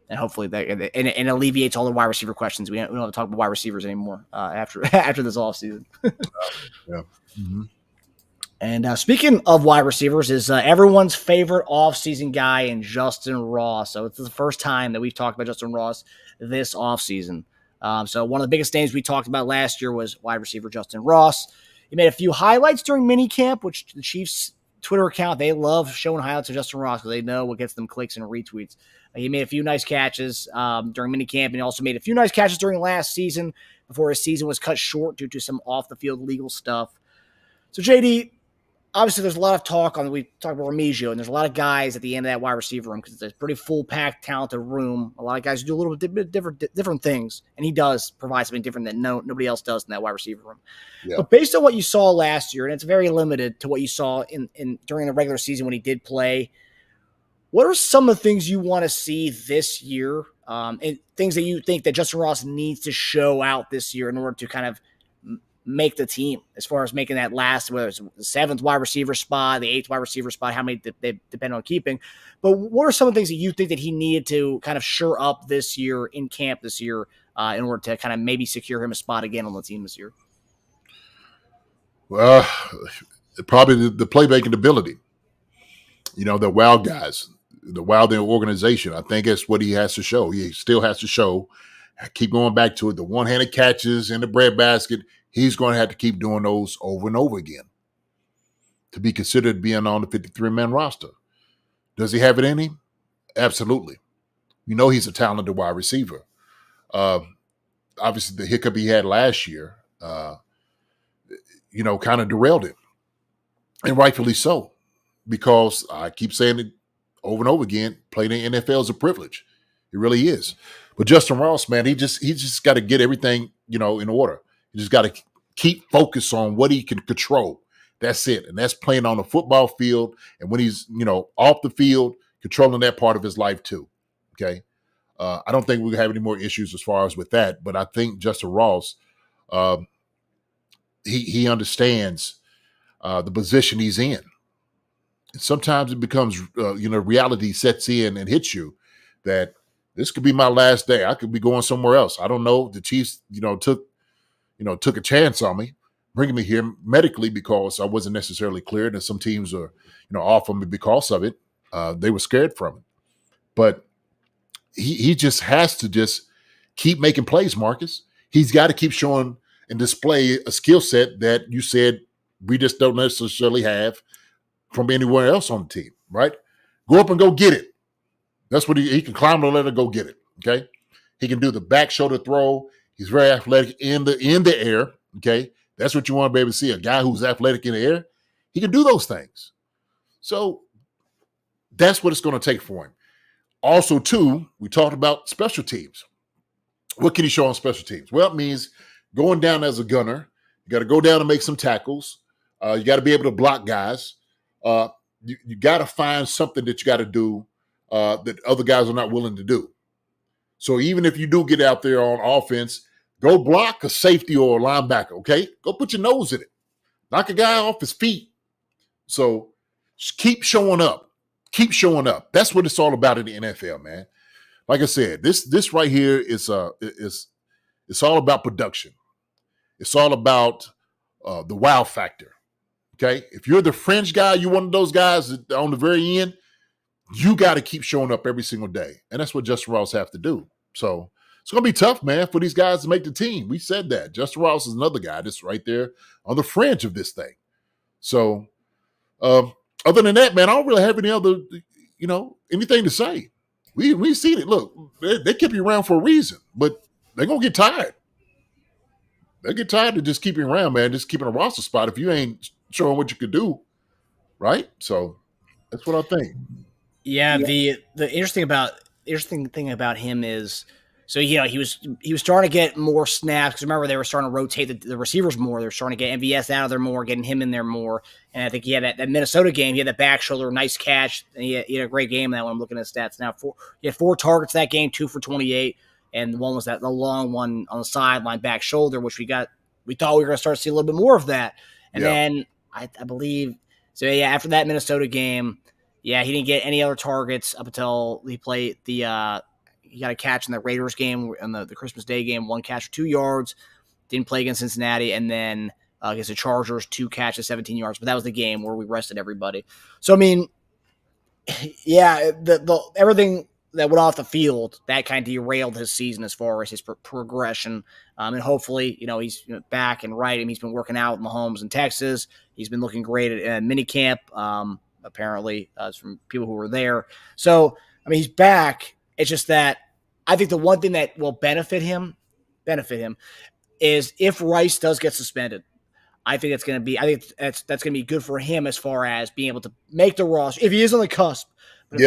and hopefully that and alleviates all the wide receiver questions. We don't have to talk about wide receivers anymore after this offseason. Yeah. Mm-hmm. And speaking of wide receivers, is everyone's favorite offseason guy in Justyn Ross. So it's the first time that we've talked about Justyn Ross this offseason. So one of the biggest names we talked about last year was wide receiver Justyn Ross. He made a few highlights during minicamp, which the Chiefs Twitter account, they love showing highlights of Justyn Ross because they know what gets them clicks and retweets. He made a few nice catches during minicamp, and he also made a few nice catches during last season before his season was cut short due to some off-the-field legal stuff. So, JD, obviously there's a lot of talk on – we talked about Remigio, and there's a lot of guys at the end of that wide receiver room because it's a pretty full-packed, talented room. A lot of guys do a little bit different things, and he does provide something different that nobody else does in that wide receiver room. Yeah. But based on what you saw last year, and it's very limited to what you saw in during the regular season when he did play – what are some of the things you want to see this year and things that you think that Justyn Ross needs to show out this year in order to kind of make the team as far as making that last, whether it's the 7th wide receiver spot, the 8th wide receiver spot, how many they depend on keeping. But what are some of the things that you think that he needed to kind of shore up this year in camp this year in order to kind of maybe secure him a spot again on the team this year? Well, probably the playmaking ability. The wild guys. The wild organization. I think that's what he has to show. He still has to show. I keep going back to it. The one-handed catches in the breadbasket. He's going to have to keep doing those over and over again to be considered being on the 53-man roster. Does he have it in him? Absolutely. He's a talented wide receiver. Obviously, the hiccup he had last year, kind of derailed him, and rightfully so, because I keep saying it over and over again, playing in the NFL is a privilege. It really is. But Justyn Ross, man, he just got to get everything, in order. He just got to keep focused on what he can control. That's it. And that's playing on the football field. And when he's, off the field, controlling that part of his life too. Okay. I don't think we have any more issues as far as with that. But I think Justyn Ross, he understands the position he's in. Sometimes it becomes, reality sets in and hits you that this could be my last day. I could be going somewhere else. I don't know. The Chiefs, took a chance on me, bringing me here medically because I wasn't necessarily cleared, and some teams are, off on me because of it. They were scared from it, but he just has to just keep making plays, Marcus. He's got to keep showing and display a skill set that you said we just don't necessarily have from anywhere else on the team, right? Go up and go get it. That's what he can climb the ladder, go get it. Okay, he can do the back shoulder throw. He's very athletic in the air. Okay, that's what you want to be able to see, a guy who's athletic in the air. He can do those things. So that's what it's going to take for him. Also, too, we talked about special teams. What can he show on special teams? Well, it means going down as a gunner. You got to go down and make some tackles. You got to be able to block guys. You got to find something that you got to do that other guys are not willing to do. So even if you do get out there on offense, go block a safety or a linebacker, okay? Go put your nose in it. Knock a guy off his feet So just keep showing up. Keep showing up. That's what it's all about in the NFL, man. Like I said, this right here is it's all about production. It's all about the wow factor. Okay, if you're the fringe guy, you're one of those guys that on the very end, you got to keep showing up every single day, and that's what Justyn Ross have to do. So it's going to be tough, man, for these guys to make the team. We said that. Justyn Ross is another guy that's right there on the fringe of this thing. So other than that, man, I don't really have any other, anything to say. We seen it. Look, they kept you around for a reason, but they're going to get tired. They get tired of just keeping around, man, just keeping a roster spot if you ain't showing what you could do, right? So that's what I think. Yeah, the interesting thing about him is, so he was starting to get more snaps because remember they were starting to rotate the receivers more. They were starting to get MVS out of there more, getting him in there more. And I think he had that Minnesota game. He had that back shoulder, nice catch, and he had a great game in that one. I'm looking at his stats now. He had 4 targets that game, 2 for 28, and one was the long one on the sideline back shoulder, which we thought we were going to start to see a little bit more of that. And then I believe so. Yeah, after that Minnesota game. Yeah, he didn't get any other targets up until he played he got a catch in the Raiders game, on the Christmas Day game, 1 catch for 2 yards. Didn't play against Cincinnati, and then against the Chargers, 2 catches, 17 yards. But that was the game where we rested everybody. So, I mean, yeah, the everything that went off the field, that kind of derailed his season as far as his progression. And hopefully, he's back and right. And he's been working out with Mahomes in Texas. He's been looking great at minicamp. Apparently, from people who were there. So, I mean, he's back. It's just that I think the one thing that will benefit him is if Rice does get suspended. I think that's going to be good for him as far as being able to make the roster if he is on the cusp. But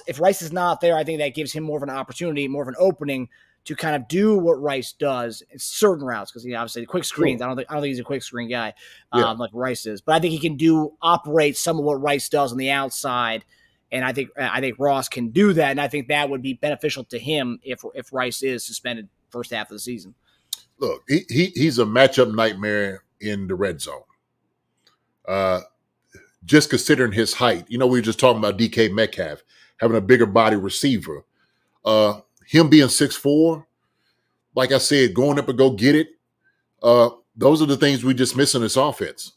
if Rice is not there, I think that gives him more of an opportunity, more of an opening to kind of do what Rice does in certain routes, because obviously the quick screens. Sure. I don't think he's a quick screen guy like Rice is, but I think he can operate some of what Rice does on the outside, and I think Ross can do that, and I think that would be beneficial to him if Rice is suspended first half of the season. Look, he's a matchup nightmare in the red zone. Just considering his height, we were just talking about DK Metcalf having a bigger body receiver. Him being 6'4", like I said, going up and go get it, those are the things we just miss in this offense.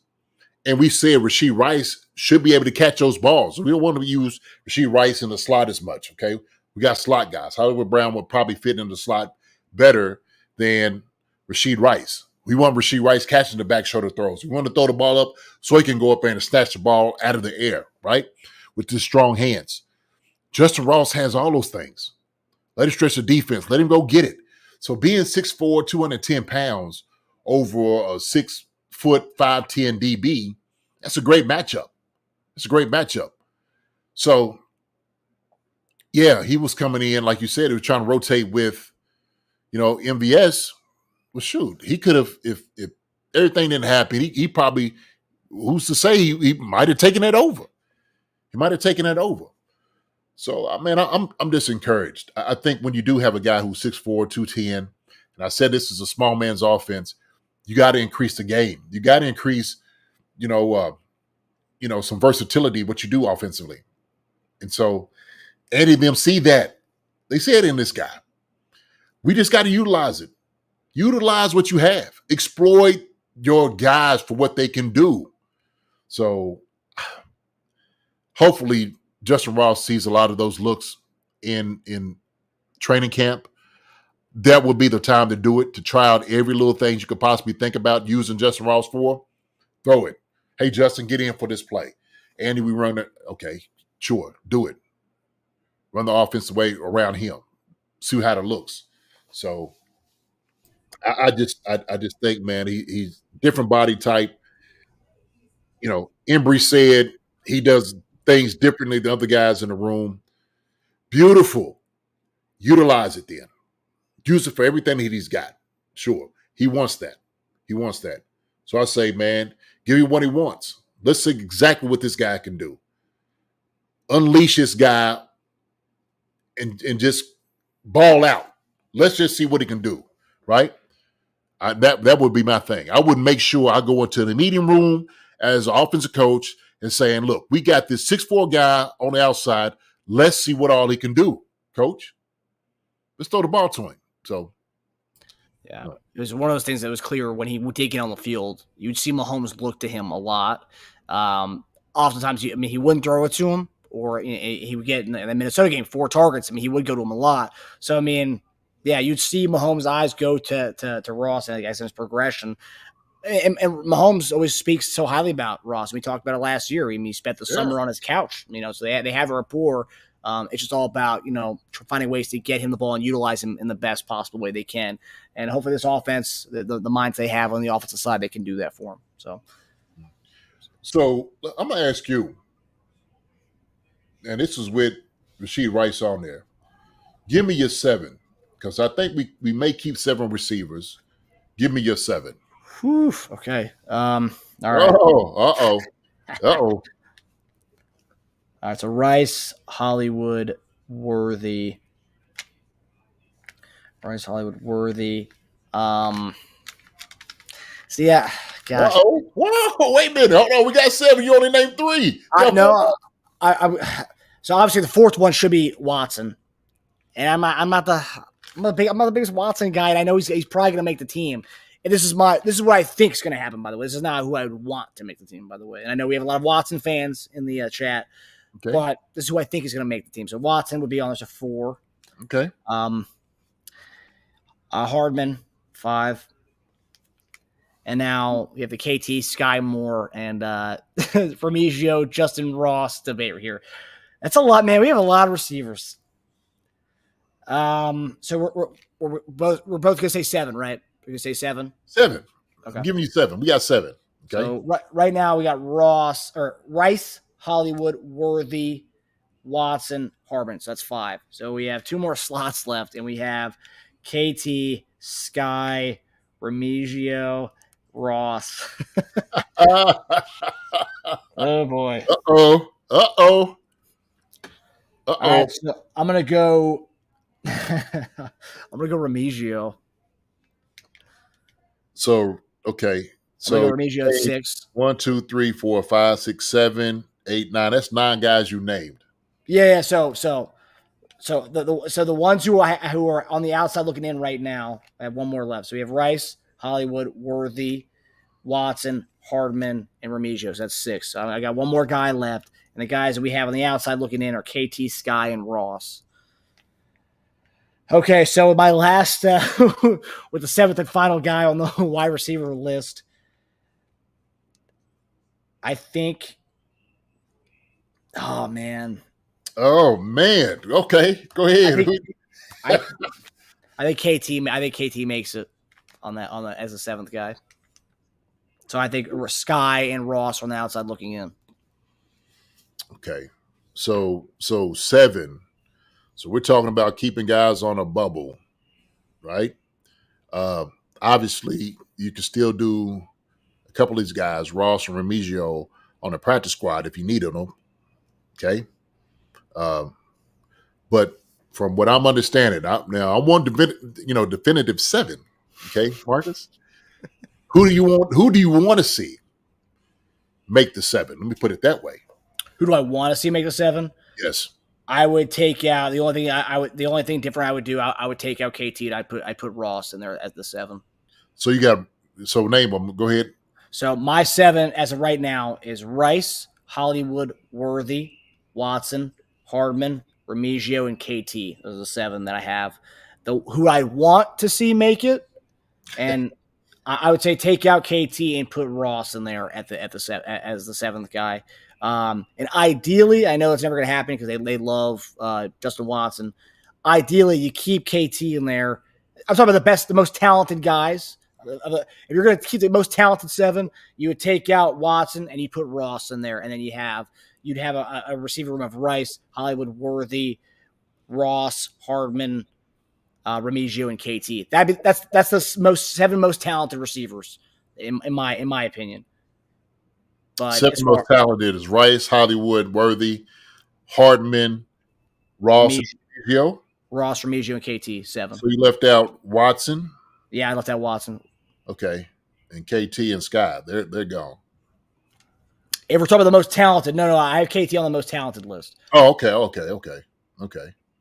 And we said Rashee Rice should be able to catch those balls. We don't want to use Rashee Rice in the slot as much, okay? We got slot guys. Hollywood Brown would probably fit in the slot better than Rashee Rice. We want Rashee Rice catching the back shoulder throws. We want to throw the ball up so he can go up there and snatch the ball out of the air, right? With his strong hands. Justyn Ross has all those things. Let him stretch the defense. Let him go get it. So being 6'4", 210 pounds over a 6 foot 5'10" DB, that's a great matchup. It's a great matchup. So, yeah, he was coming in, like you said, he was trying to rotate with, MVS. Well, shoot, he could have, if everything didn't happen, he probably, who's to say he might have taken that over. He might have taken that over. So, I mean, I'm just encouraged. I think when you do have a guy who's 6'4", 210, and I said this is a small man's offense, you got to increase the game. You got to increase, some versatility, what you do offensively. And so, Andy and them see that. They see it in this guy. We just got to utilize it. Utilize what you have. Exploit your guys for what they can do. So, hopefully, Justyn Ross sees a lot of those looks in training camp. That would be the time to do it, to try out every little thing you could possibly think about using Justyn Ross for. Throw it. Hey, Justin, get in for this play. Andy, we run it. Okay, sure, do it. Run the offensive way around him. See how it looks. So I just think, man, he's different body type. Embry said he does things differently than other guys in the room. Beautiful. Utilize it then. Use it for everything that he's got. Sure. He wants that. So I say, man, give him what he wants. Let's see exactly what this guy can do. Unleash this guy and just ball out. Let's just see what he can do, right? That would be my thing. I would make sure I go into the meeting room as an offensive coach and saying, look, we got this 6'4" guy on the outside. Let's see what all he can do, coach. Let's throw the ball to him. So, yeah, it was one of those things that was clear when he did get on the field. You'd see Mahomes look to him a lot. Oftentimes, he wouldn't throw it to him, or he would get in the Minnesota game 4 targets. He would go to him a lot. So, yeah, you'd see Mahomes' eyes go to Ross, and I guess his progression. And Mahomes always speaks so highly about Ross. We talked about it last year. He spent the summer on his couch, so they have a rapport. It's just all about, finding ways to get him the ball and utilize him in the best possible way they can. And hopefully this offense, the minds they have on the offensive side, they can do that for him. So I'm going to ask you, and this is with Rashee Rice on there. Give me your 7, because I think we may keep 7 receivers. Give me your 7. Whew, okay. All right. Uh-oh. All right, so Rice, Hollywood, Worthy. So yeah, gosh. Whoa, wait a minute. Hold on, we got 7. You only named 3. I know. So obviously the 4th one should be Watson, and I'm not the biggest Watson guy, and I know he's probably going to make the team. And this is what I think is going to happen, by the way. This is not who I would want to make the team, by the way. And I know we have a lot of Watson fans in the chat, but this is who I think is going to make the team. So Watson would be on there at 4. Okay. Hardman 5. And now we have the KT, Sky Moore, and Remigio, Justyn Ross debate right here. That's a lot, man. We have a lot of receivers. So we're both going to say 7, right? We're going to say 7? 7. Okay. I'm giving you 7. We got 7. Okay. So right now we got Rice, Hollywood, Worthy, Watson, Hardman. So that's 5. So we have 2 more slots left, and we have KT, Sky, Remigio, Ross. Oh boy. Uh-oh. All right, so I'm gonna go. Remigio. So okay. So Remigio at 6. 1, 2, 3, 4, 5, 6, 7, 8, 9. That's 9 guys you named. Yeah. So the ones who are on the outside looking in right now, I have 1 more left. So we have Rice, Hollywood, Worthy, Watson, Hardman, and Remigio. So that's 6. So I got 1 more guy left, and the guys that we have on the outside looking in are KT, Sky, and Ross. Okay, so my last with the 7th and final guy on the wide receiver list, I think. Oh man. Okay, go ahead. I think KT makes it on that as a 7th guy. So I think Sky and Ross on the outside looking in. Okay, so 7. So we're talking about keeping guys on a bubble, right? Obviously, you can still do a couple of these guys, Ross and Remigio, on the practice squad if you needed them. Okay. But from what I'm understanding, I want definitive 7. Okay, Marcus? Who do you want to see make the 7? Let me put it that way. Who do I want to see make the 7? Yes. I would take out the only thing different I would do. I would take out KT and I put Ross in there at the 7. So name them. Go ahead. So my 7 as of right now is Rice, Hollywood, Worthy, Watson, Hardman, Remigio, and KT. Those are the 7 that I have. Who I want to see make it, and I would say take out KT and put Ross in there as the 7th guy. And ideally, I know it's never going to happen because they love Justin Watson. Ideally, you keep KT in there. I'm talking about the most talented guys. If you're going to keep the most talented 7, you would take out Watson and you put Ross in there, and then you'd have a receiver room of Rice, Hollywood, Worthy, Ross, Hardman, Remigio, and KT. That's the 7 most talented receivers in my opinion. But 7 most talented is Rice, Hollywood, Worthy, Hardman, Ross, Remigio. Ross, Remigio, and KT, 7. So you left out Watson? Yeah, I left out Watson. Okay. And KT and Sky, they're gone. If we're talking about the most talented, no, I have KT on the most talented list. Oh, okay. All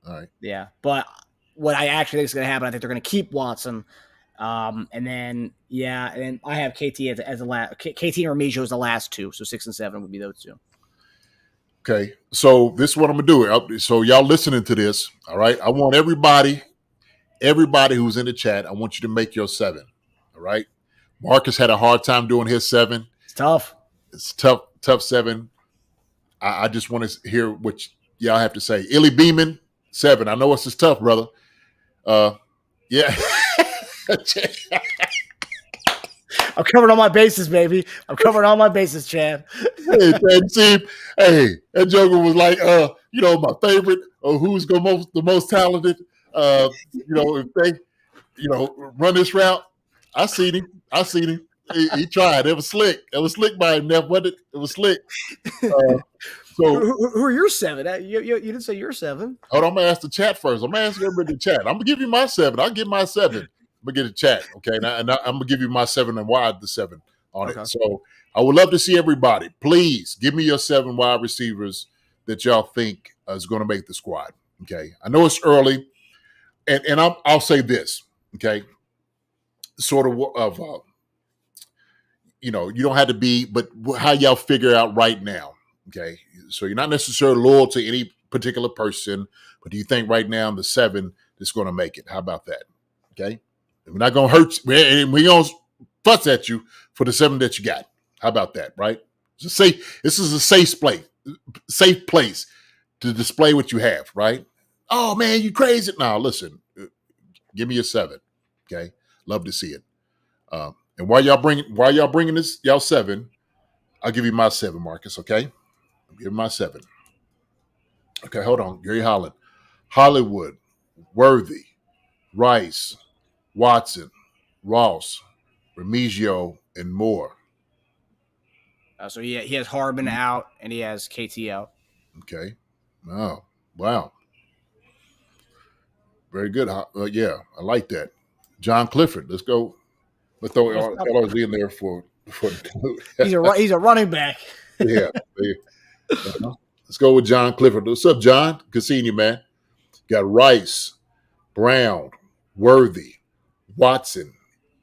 right. Yeah, but what I actually think is going to happen, I think they're going to keep Watson, and then I have KT as the last. KT and Remigio as the last two, so 6 and 7 would be those two. Okay, so this is what I'm gonna do. So y'all listening to this, all right? I want everybody who's in the chat, I want you to make your 7. All right. Marcus had a hard time doing his 7. It's tough. It's tough 7. I just want to hear what y'all have to say. Illy Beeman, 7. I know it's just tough, brother. Yeah. I'm covering all my bases, baby. I'm covering all my bases, Chad. Hey, that joker was like, my favorite, or who's the most talented. If they, run this route, I seen him. He tried. It was slick. It was slick by him, Neff, wasn't it? It was slick. So who are your 7? You didn't say your 7. Hold on, I'm gonna ask the chat first. I'm gonna ask everybody in the chat. I'm gonna give you my 7. I'll give my 7. I'm gonna get a chat, okay? And I'm gonna give you my 7 and why the 7 on it. So I would love to see everybody. Please give me your 7 wide receivers that y'all think is going to make the squad. Okay, I know it's early, and I'll say this. Okay, sort of you don't have to be, but how y'all figure out right now. Okay, so you're not necessarily loyal to any particular person, but do you think right now the 7 is going to make it? How about that? Okay. We're not going to hurt you. We're going to fuss at you for the 7 that you got. How about that, right? This is a safe place to display what you have, right? Oh, man, you crazy. Now, listen, give me a 7, okay? Love to see it. And while y'all bringing this, y'all 7, I'll give you my 7, Marcus, okay? I'll give you my 7. Okay, hold on. Gary Holland. Hollywood, Worthy, Rice, Watson, Ross, Remigio, and Moore. So he has Hardman out and he has KT out. Okay. Oh, wow. Very good. Yeah, I like that. John Clifford. Let's go. Let's throw LRZ in there for the he's a running back. Yeah. Let's go with John Clifford. What's up, John? Good seeing you, man. Got Rice, Brown, Worthy, Watson,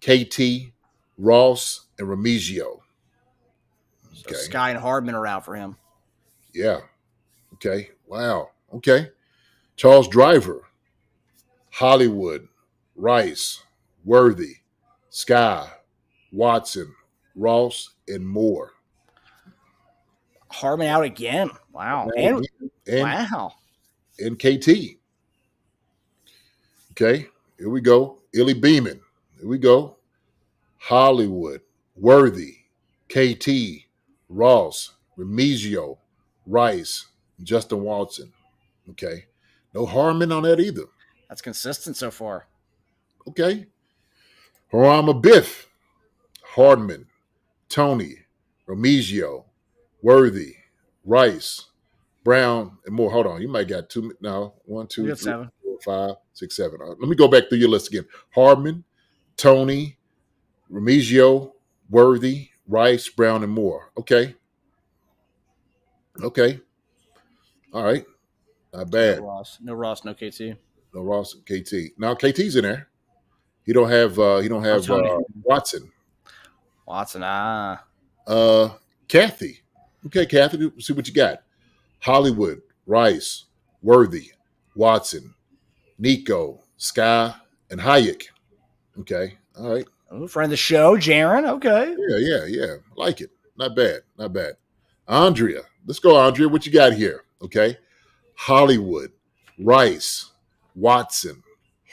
KT, Ross, and Remigio. So Sky and Hardman are out for him. Yeah. Okay. Wow. Okay. Charles Driver, Hollywood, Rice, Worthy, Sky, Watson, Ross, and Moore. Hardman out again. Wow. And KT. Okay. Here we go. Illy Beeman. Here we go. Hollywood, Worthy, KT, Ross, Remigio, Rice, Justyn Watson. Okay. No Harmon on that either. That's consistent so far. Okay. Harama Biff, Hardman, Tony, Remigio, Worthy, Rice, Brown, and more. Hold on. You might got 2 now. 1, 2, 3, 7. 4, 5, 6, 7. Let me go back through your list again. Hardman, Tony, Remigio, Worthy, Rice, Brown, and Moore. Okay. All right. Not bad. No Ross, no KT. No Ross, KT. Now KT's in there. He don't have Watson. Kathy. Okay, Kathy, see what you got. Hollywood, Rice, Worthy, Watson, Nikko, Sky, and Aiyuk. Okay. All right. Oh, friend of the show, Jaron. Okay. Yeah. Like it. Not bad. Andrea. Let's go, Andrea. What you got here? Okay. Hollywood, Rice, Watson,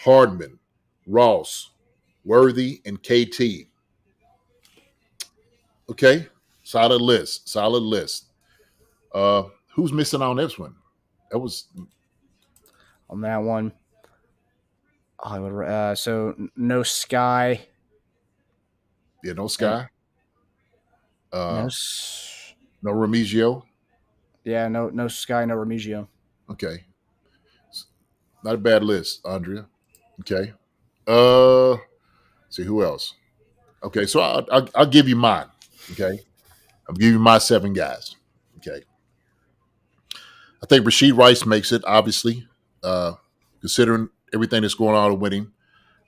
Hardman, Ross, Worthy, and KT. Okay. Solid list. Who's missing on this one? That was on that one. So no Sky. Yeah, no Sky. No Remigio. Yeah, no Sky, no Remigio. Okay. Not a bad list, Andrea. Okay. See who else? Okay, so I'll give you mine. Okay. I'm giving you my 7 guys. Okay. I think Rashee Rice makes it, obviously, considering everything that's going on with him.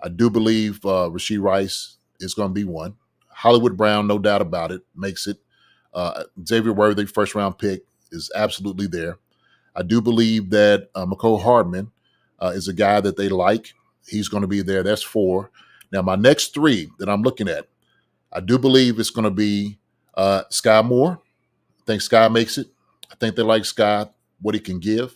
I do believe Rashee Rice is going to be one. Hollywood Brown, no doubt about it, makes it. Xavier Worthy, first-round pick, is absolutely there. I do believe that Mecole Hardman is a guy that they like. He's going to be there. That's 4. Now, my next 3 that I'm looking at, I do believe it's going to be Sky Moore. I think Sky makes it. I think they like Sky, what he can give.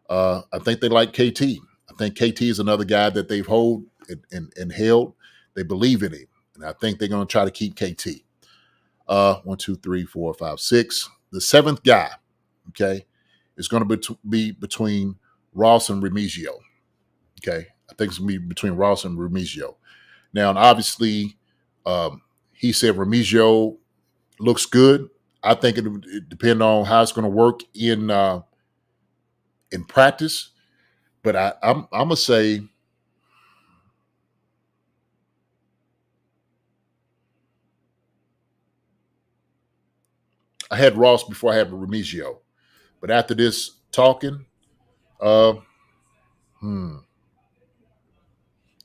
I think they like KT. I think KT is another guy that they've held and held. They believe in him. And I think they're going to try to keep KT. 1, 2, 3, 4, 5, 6. The 7th guy, okay, is going to be between Ross and Remigio. Okay. I think it's going to be between Ross and Remigio. Now, and obviously, he said Remigio looks good. I think it depends on how it's going to work in practice. But I'm going to say I had Ross before I had Remigio. But after this talking, I'm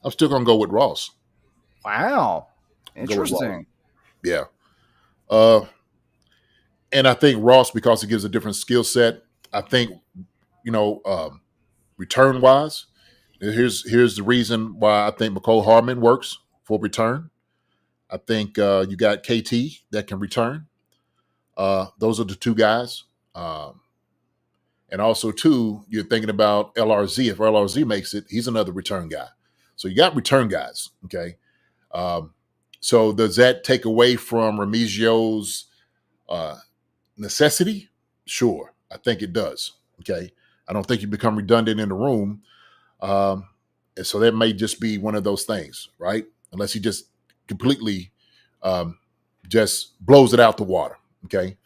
still going to go with Ross. Wow. Interesting. Yeah. And I think Ross, because he gives a different skill set, I think, return wise, here's the reason why I think Mecole Hardman works for return. I think you got KT that can return. Those are the 2 guys. And also, too, you're thinking about LRZ. If LRZ makes it, he's another return guy. So you got return guys, okay? So does that take away from Remigio's necessity? Sure. I think it does, okay? I don't think you become redundant in the room. And so that may just be one of those things, right? Unless he just completely just blows it out the water, okay?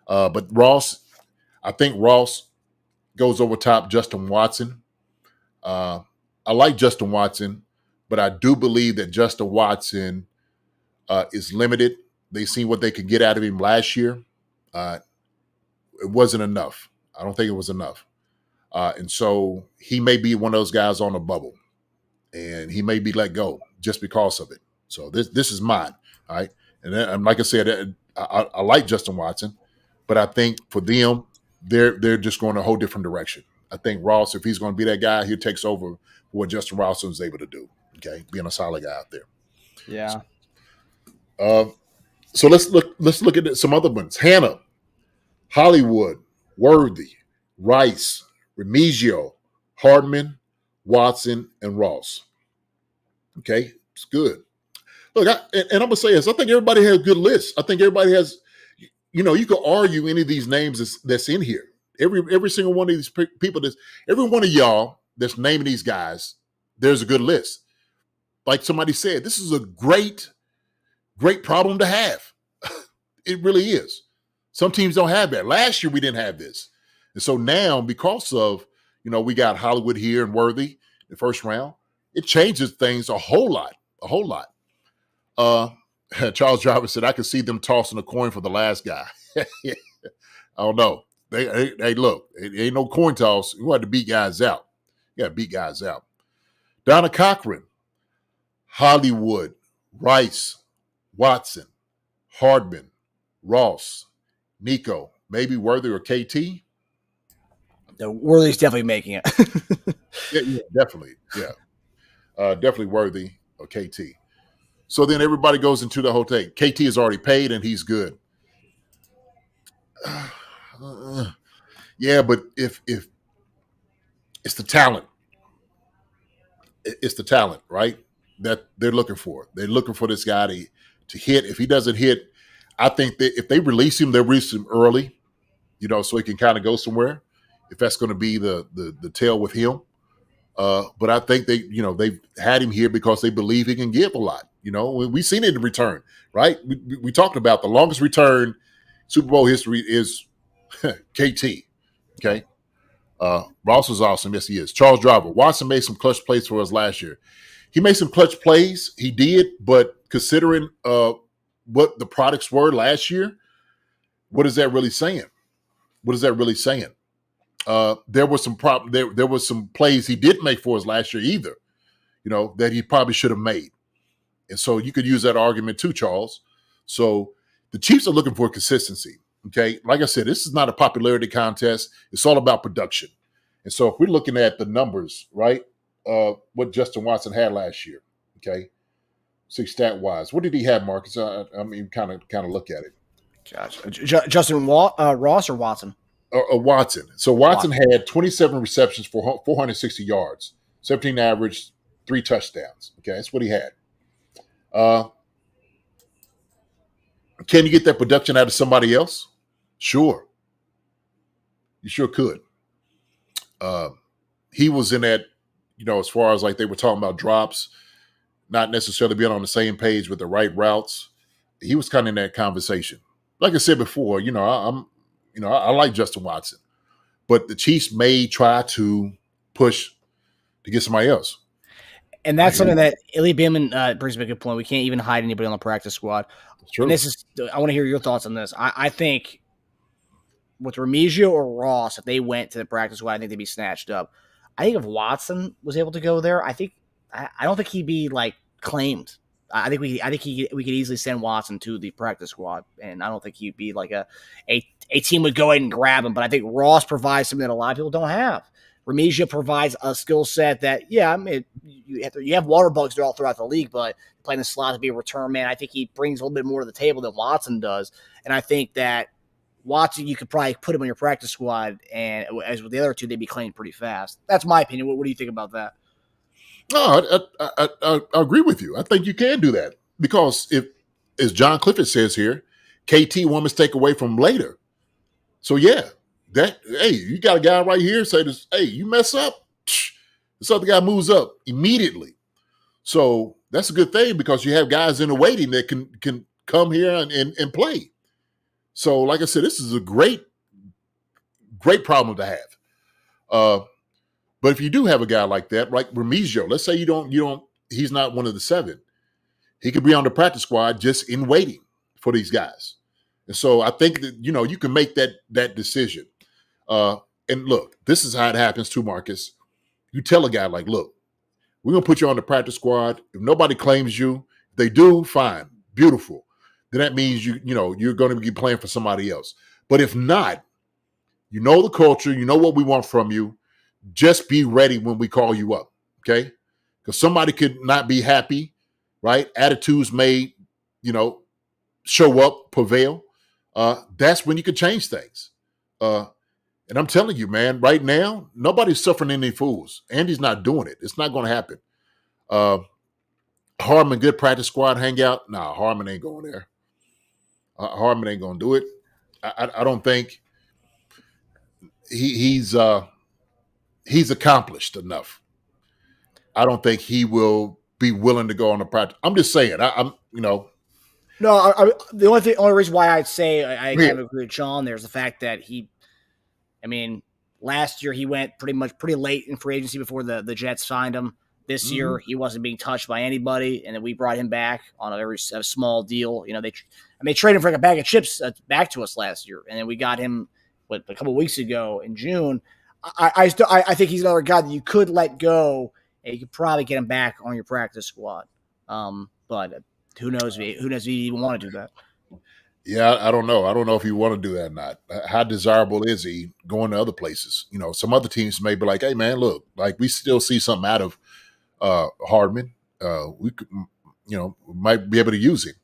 But Ross, I think Ross goes over top Justyn Watson. I like Justyn Watson, but I do believe that Justyn Watson is limited. They seen what they could get out of him last year. It wasn't enough. I don't think it was enough. And so he may be one of those guys on the bubble, and he may be let go just because of it. So this is mine, all right? And like I said, I like Justyn Watson, but I think for them, they're just going a whole different direction. I think Ross, if he's going to be that guy, he takes over what Justyn Ross was able to do, okay, being a solid guy out there. Yeah. So let's look at some other ones. Hannah, Hollywood, Worthy, Rice, Remigio, Hardman, Watson, and Ross. Okay, it's good. Look, and I'm gonna say this. I think everybody has a good list. I think everybody has. You could argue any of these names that's in here. Every single one of these people, every one of y'all that's naming these guys, there's a good list. Like somebody said, this is a great problem to have. It really is. Some teams don't have that. Last year we didn't have this. And so now, because of, we got Hollywood here and Worthy in the first round, it changes things a whole lot. Charles Driver said, I could see them tossing a coin for the last guy. I don't know. They look, it ain't no coin toss. You have to beat guys out. You got to beat guys out. Donna Cochran, Hollywood, Rice, Watson, Hardman, Ross, Nikko, maybe Worthy or KT. Worthy's definitely making it. yeah, definitely. Yeah. Definitely Worthy or KT. So then everybody goes into the whole thing. KT is already paid and he's good. Yeah, but if it's the talent, right? That they're looking for. They're looking for this guy to hit. If he doesn't hit, I think that if they release him, they'll release him early, so he can kind of go somewhere. If that's going to be the tale with him. But I think they've had him here because they believe he can give a lot. We've seen it in return, right? We talked about the longest return Super Bowl history is KT. Okay. Ross is awesome. Yes, he is. Charles Driver. Watson made some clutch plays for us last year. He made some clutch plays. He did, but considering what the products were last year, what is that really saying? What is that really saying? There was some there was some plays he didn't make for us last year either, that he probably should have made. And so you could use that argument too, Charles. So the Chiefs are looking for consistency. Okay. Like I said, this is not a popularity contest. It's all about production. And so if we're looking at the numbers, right, what Justyn Watson had last year, okay, stat wise, what did he have, Marcus? I mean, kind of look at it. Gotcha. Justyn Ross or Watson? Watson. So Watson had 27 receptions for 460 yards, 17 average, 3 touchdowns. Okay, that's what he had. Can you get that production out of somebody else? Sure. You sure could. He was in that, as far as like they were talking about drops, not necessarily being on the same page with the right routes. He was kind of in that conversation. Like I said before, I like Justyn Watson, but the Chiefs may try to push to get somebody else. And that's something that Illy Beeman brings up a good point. We can't even hide anybody on the practice squad. True. And I want to hear your thoughts on this. I think with Remigio or Ross, if they went to the practice squad, I think they'd be snatched up. I think if Watson was able to go there, I don't think he'd be like claimed. I think we could easily send Watson to the practice squad, and I don't think he'd be like a team would go ahead and grab him. But I think Ross provides something that a lot of people don't have. Remigio provides a skill set that, you have water bugs all throughout the league, but playing the slot to be a return man, I think he brings a little bit more to the table than Watson does. And I think that Watson, you could probably put him on your practice squad, and as with the other two, they'd be claimed pretty fast. That's my opinion. What do you think about that? No, I agree with you. I think you can do that because if, as John Clifford says here, KT one mistake away from later. So yeah, you got a guy right here say this. Hey, you mess up, this other guy moves up immediately. So that's a good thing because you have guys in the waiting that can come here and play. So like I said, this is a great problem to have. But if you do have a guy like that, like Remigio, let's say he's not one of the 7. He could be on the practice squad just in waiting for these guys. And so I think that, you can make that decision. And look, this is how it happens too, Marcus. You tell a guy like, look, we're going to put you on the practice squad. If nobody claims you, if they do, fine, beautiful. Then that means you're going to be playing for somebody else. But if not, the culture, what we want from you. Just be ready when we call you up, okay? Because somebody could not be happy, right? Attitudes may, show up, prevail. That's when you could change things. And I'm telling you, man, right now, nobody's suffering any fools. Andy's not doing it. It's not going to happen. Harmon, good practice squad hangout. Nah, Harmon ain't going there. Harmon ain't going to do it. I don't think he's accomplished enough. I don't think he will be willing to go on the practice. I'm just saying. No, the only reason why I'd say I kind of agree with Sean there is the fact that last year he went pretty late in free agency before the Jets signed him. This year he wasn't being touched by anybody, and then we brought him back on a very small deal. They traded him for like a bag of chips back to us last year, and then we got him a couple of weeks ago in June. I think he's another guy that you could let go, and you could probably get him back on your practice squad. But who knows if he even want to do that? Yeah, I don't know. I don't know if he want to do that or not. How desirable is he going to other places? Some other teams may be like, hey, man, look, like we still see something out of Hardman. We could, might be able to use him.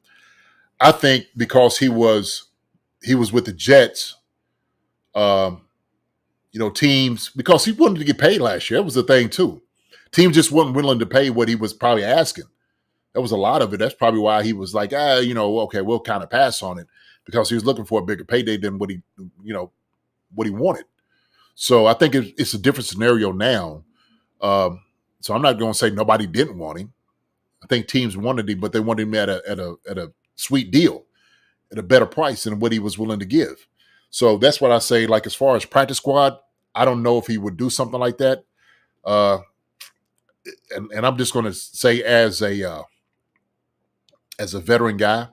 I think because he was with the Jets, teams, because he wanted to get paid last year. That was the thing too. Teams just weren't willing to pay what he was probably asking. That was a lot of it. That's probably why he was like, okay, we'll kind of pass on it because he was looking for a bigger payday than what he wanted. So I think it's a different scenario now. So I'm not going to say nobody didn't want him. I think teams wanted him, but they wanted him at a sweet deal, at a better price than what he was willing to give. So that's what I say. Like as far as practice squad, I don't know if he would do something like that. And I'm just going to say as a veteran guy,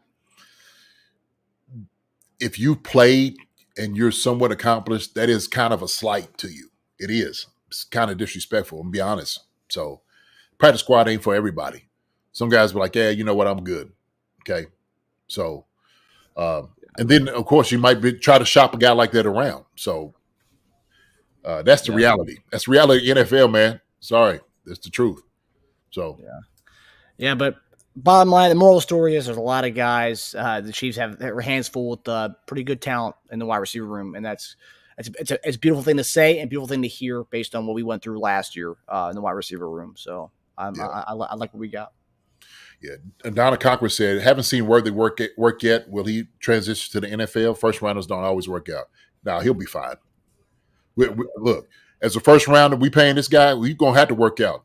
if you played and you're somewhat accomplished, that is kind of a slight to you. It is. It's kind of disrespectful, I'm be honest. So practice squad ain't for everybody. Some guys be like, yeah, you know what, I'm good. Okay. So and then of course you might try to shop a guy like that around. So that's the reality. That's the reality of the NFL, man. Sorry. That's the truth. So yeah, but bottom line, the moral of the story is there's a lot of guys. The Chiefs have their hands full with pretty good talent in the wide receiver room, and it's a beautiful thing to say and beautiful thing to hear based on what we went through last year in the wide receiver room. So I like what we got. Yeah, and Donna Cochran said, haven't seen Worthy work yet. Will he transition to the NFL? First rounders don't always work out. Now, he'll be fine. Look, as a first rounder, we paying this guy, we're going to have to work out.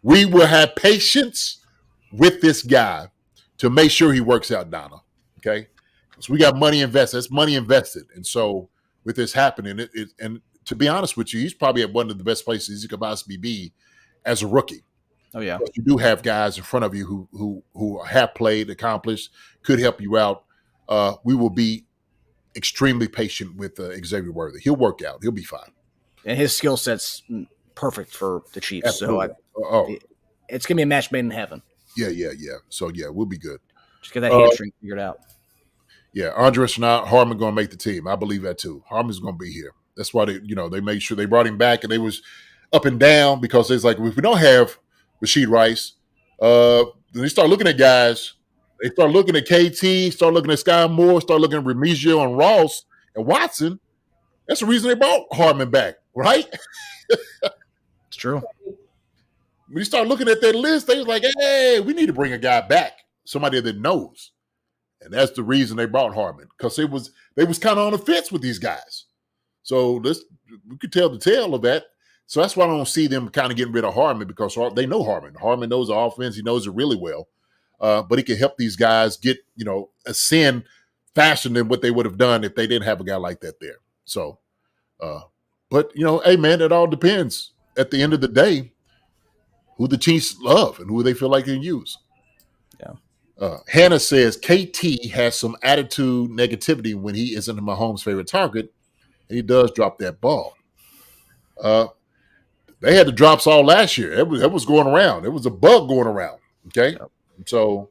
We will have patience with this guy to make sure he works out, Donna, okay? So we got money invested. That's money invested. And so with this happening, and to be honest with you, he's probably at one of the best places he could possibly be as a rookie. Oh, yeah. But you do have guys in front of you who have played, accomplished, could help you out. We will be extremely patient with Xavier Worthy. He'll work out. He'll be fine. And his skill set's perfect for the Chiefs. Absolutely. So it's going to be a match made in heaven. Yeah. So, we'll be good. Just get that hamstring figured out. Yeah, Andres and Harmon going to make the team. I believe that too. Harmon's going to be here. That's why they made sure they brought him back, and they was up and down because it's like, if we don't have Rashee Rice, then they start looking at guys. They start looking at KT, start looking at Sky Moore, start looking at Remigio and Ross and Watson. That's the reason they brought Harmon back, right? It's true. When you start looking at that list, they was like, hey, we need to bring a guy back, somebody that knows. And that's the reason they brought Harmon, because they was kind of on the fence with these guys. So we could tell the tale of that. So that's why I don't see them kind of getting rid of Harmon, because they know Harmon. Harmon knows the offense. He knows it really well. But he can help these guys get, ascend faster than what they would have done if they didn't have a guy like that there. So, but, hey, man, it all depends at the end of the day who the Chiefs love and who they feel like they can use. Yeah. Hannah says KT has some attitude negativity when he isn't Mahomes' favorite target, and he does drop that ball. They had the drops all last year. It was going around. It was a bug going around. Okay. Yep. So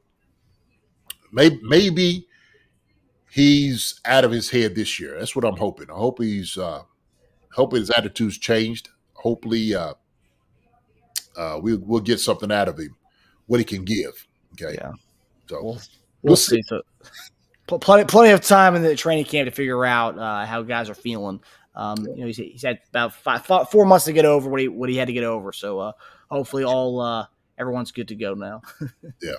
maybe he's out of his head this year. That's what I'm hoping. I hope his attitude's changed. Hopefully we'll get something out of him, what he can give. Okay. Yeah. So we'll see. So plenty of time in the training camp to figure out how guys are feeling. He's had about 4 months to get over what he had to get over. So hopefully everyone's good to go now. Yeah.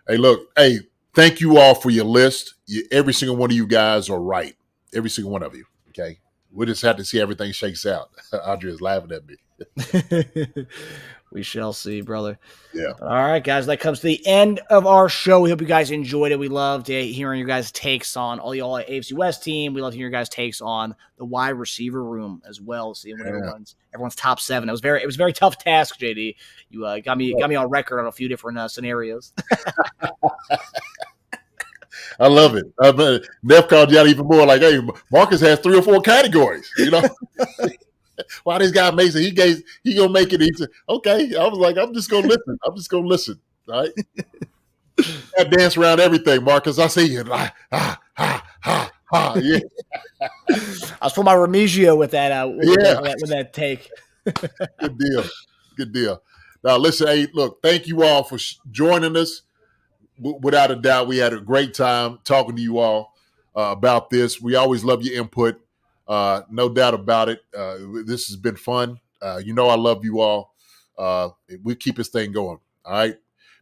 Hey, look. Hey, thank you all for your list. Every single one of you guys are right. Every single one of you. Okay. We just have to see everything shakes out. Andrea's laughing at me. We shall see, brother. Yeah. All right, guys. That comes to the end of our show. We hope you guys enjoyed it. We loved hearing your guys' takes on all y'all AFC West team. We loved hearing your guys' takes on the wide receiver room as well. Seeing what everyone's top seven. It was very a very tough task, JD. You got me on record on a few different scenarios. I love it. Neff called you out even more. Like, hey, Marcus has 3 or 4 categories. Why this guy makes it? He gonna make it. He said, okay. I was like, I'm just gonna listen. All right. I dance around everything, Marcus. I see you. Like, yeah. I was putting my Remigio with that. With that take. Good deal. Now, listen. Hey, look. Thank you all for joining us. Without a doubt, we had a great time talking to you all about this. We always love your input. No doubt about it. This has been fun. I love you all. We keep this thing going. All right.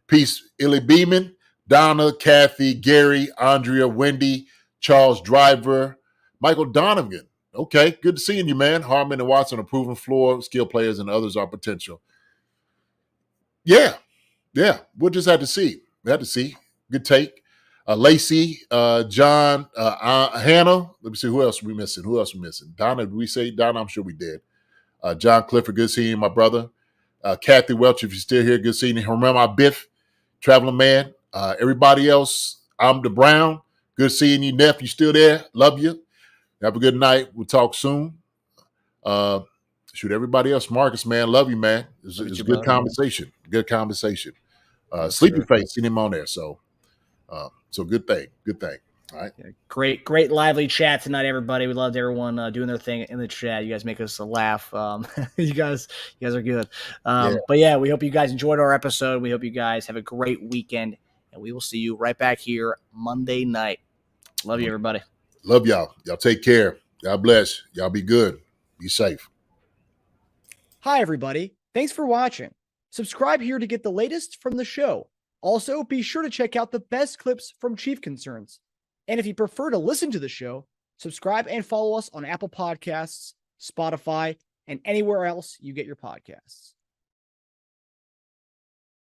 Peace. Illy Beeman, Donna, Kathy, Gary, Andrea, Wendy, Charles Driver, Michael Donovan. Okay. Good to seeing you, man. Harmon and Watson are proven floor, skill players, and others are potential. Yeah. We'll just have to see. Good take. Lacey, John, Hannah. Let me see. Who else are we missing? Donna, did we say Donna? I'm sure we did. John Clifford, good seeing you, my brother. Kathy Welch, if you're still here, good seeing you. Remember my Biff, traveling man. Everybody else, I'm the Brown. Good seeing you, Neff. You still there? Love you. Have a good night. We'll talk soon. Shoot, everybody else, Marcus, man, love you, man. It's a good conversation. Good conversation. Sleepy Face, seen him on there. So good thing. Good thing. All right. Yeah, great lively chat tonight, everybody. We loved everyone doing their thing in the chat. You guys make us laugh. You guys are good. But yeah, we hope you guys enjoyed our episode. We hope you guys have a great weekend, and we will see you right back here Monday night. Love you, everybody. Love y'all. Y'all take care. God bless. Y'all be good. Be safe. Hi, everybody. Thanks for watching. Subscribe here to get the latest from the show. Also, be sure to check out the best clips from Chief Concerns. And if you prefer to listen to the show, subscribe and follow us on Apple Podcasts, Spotify, and anywhere else you get your podcasts.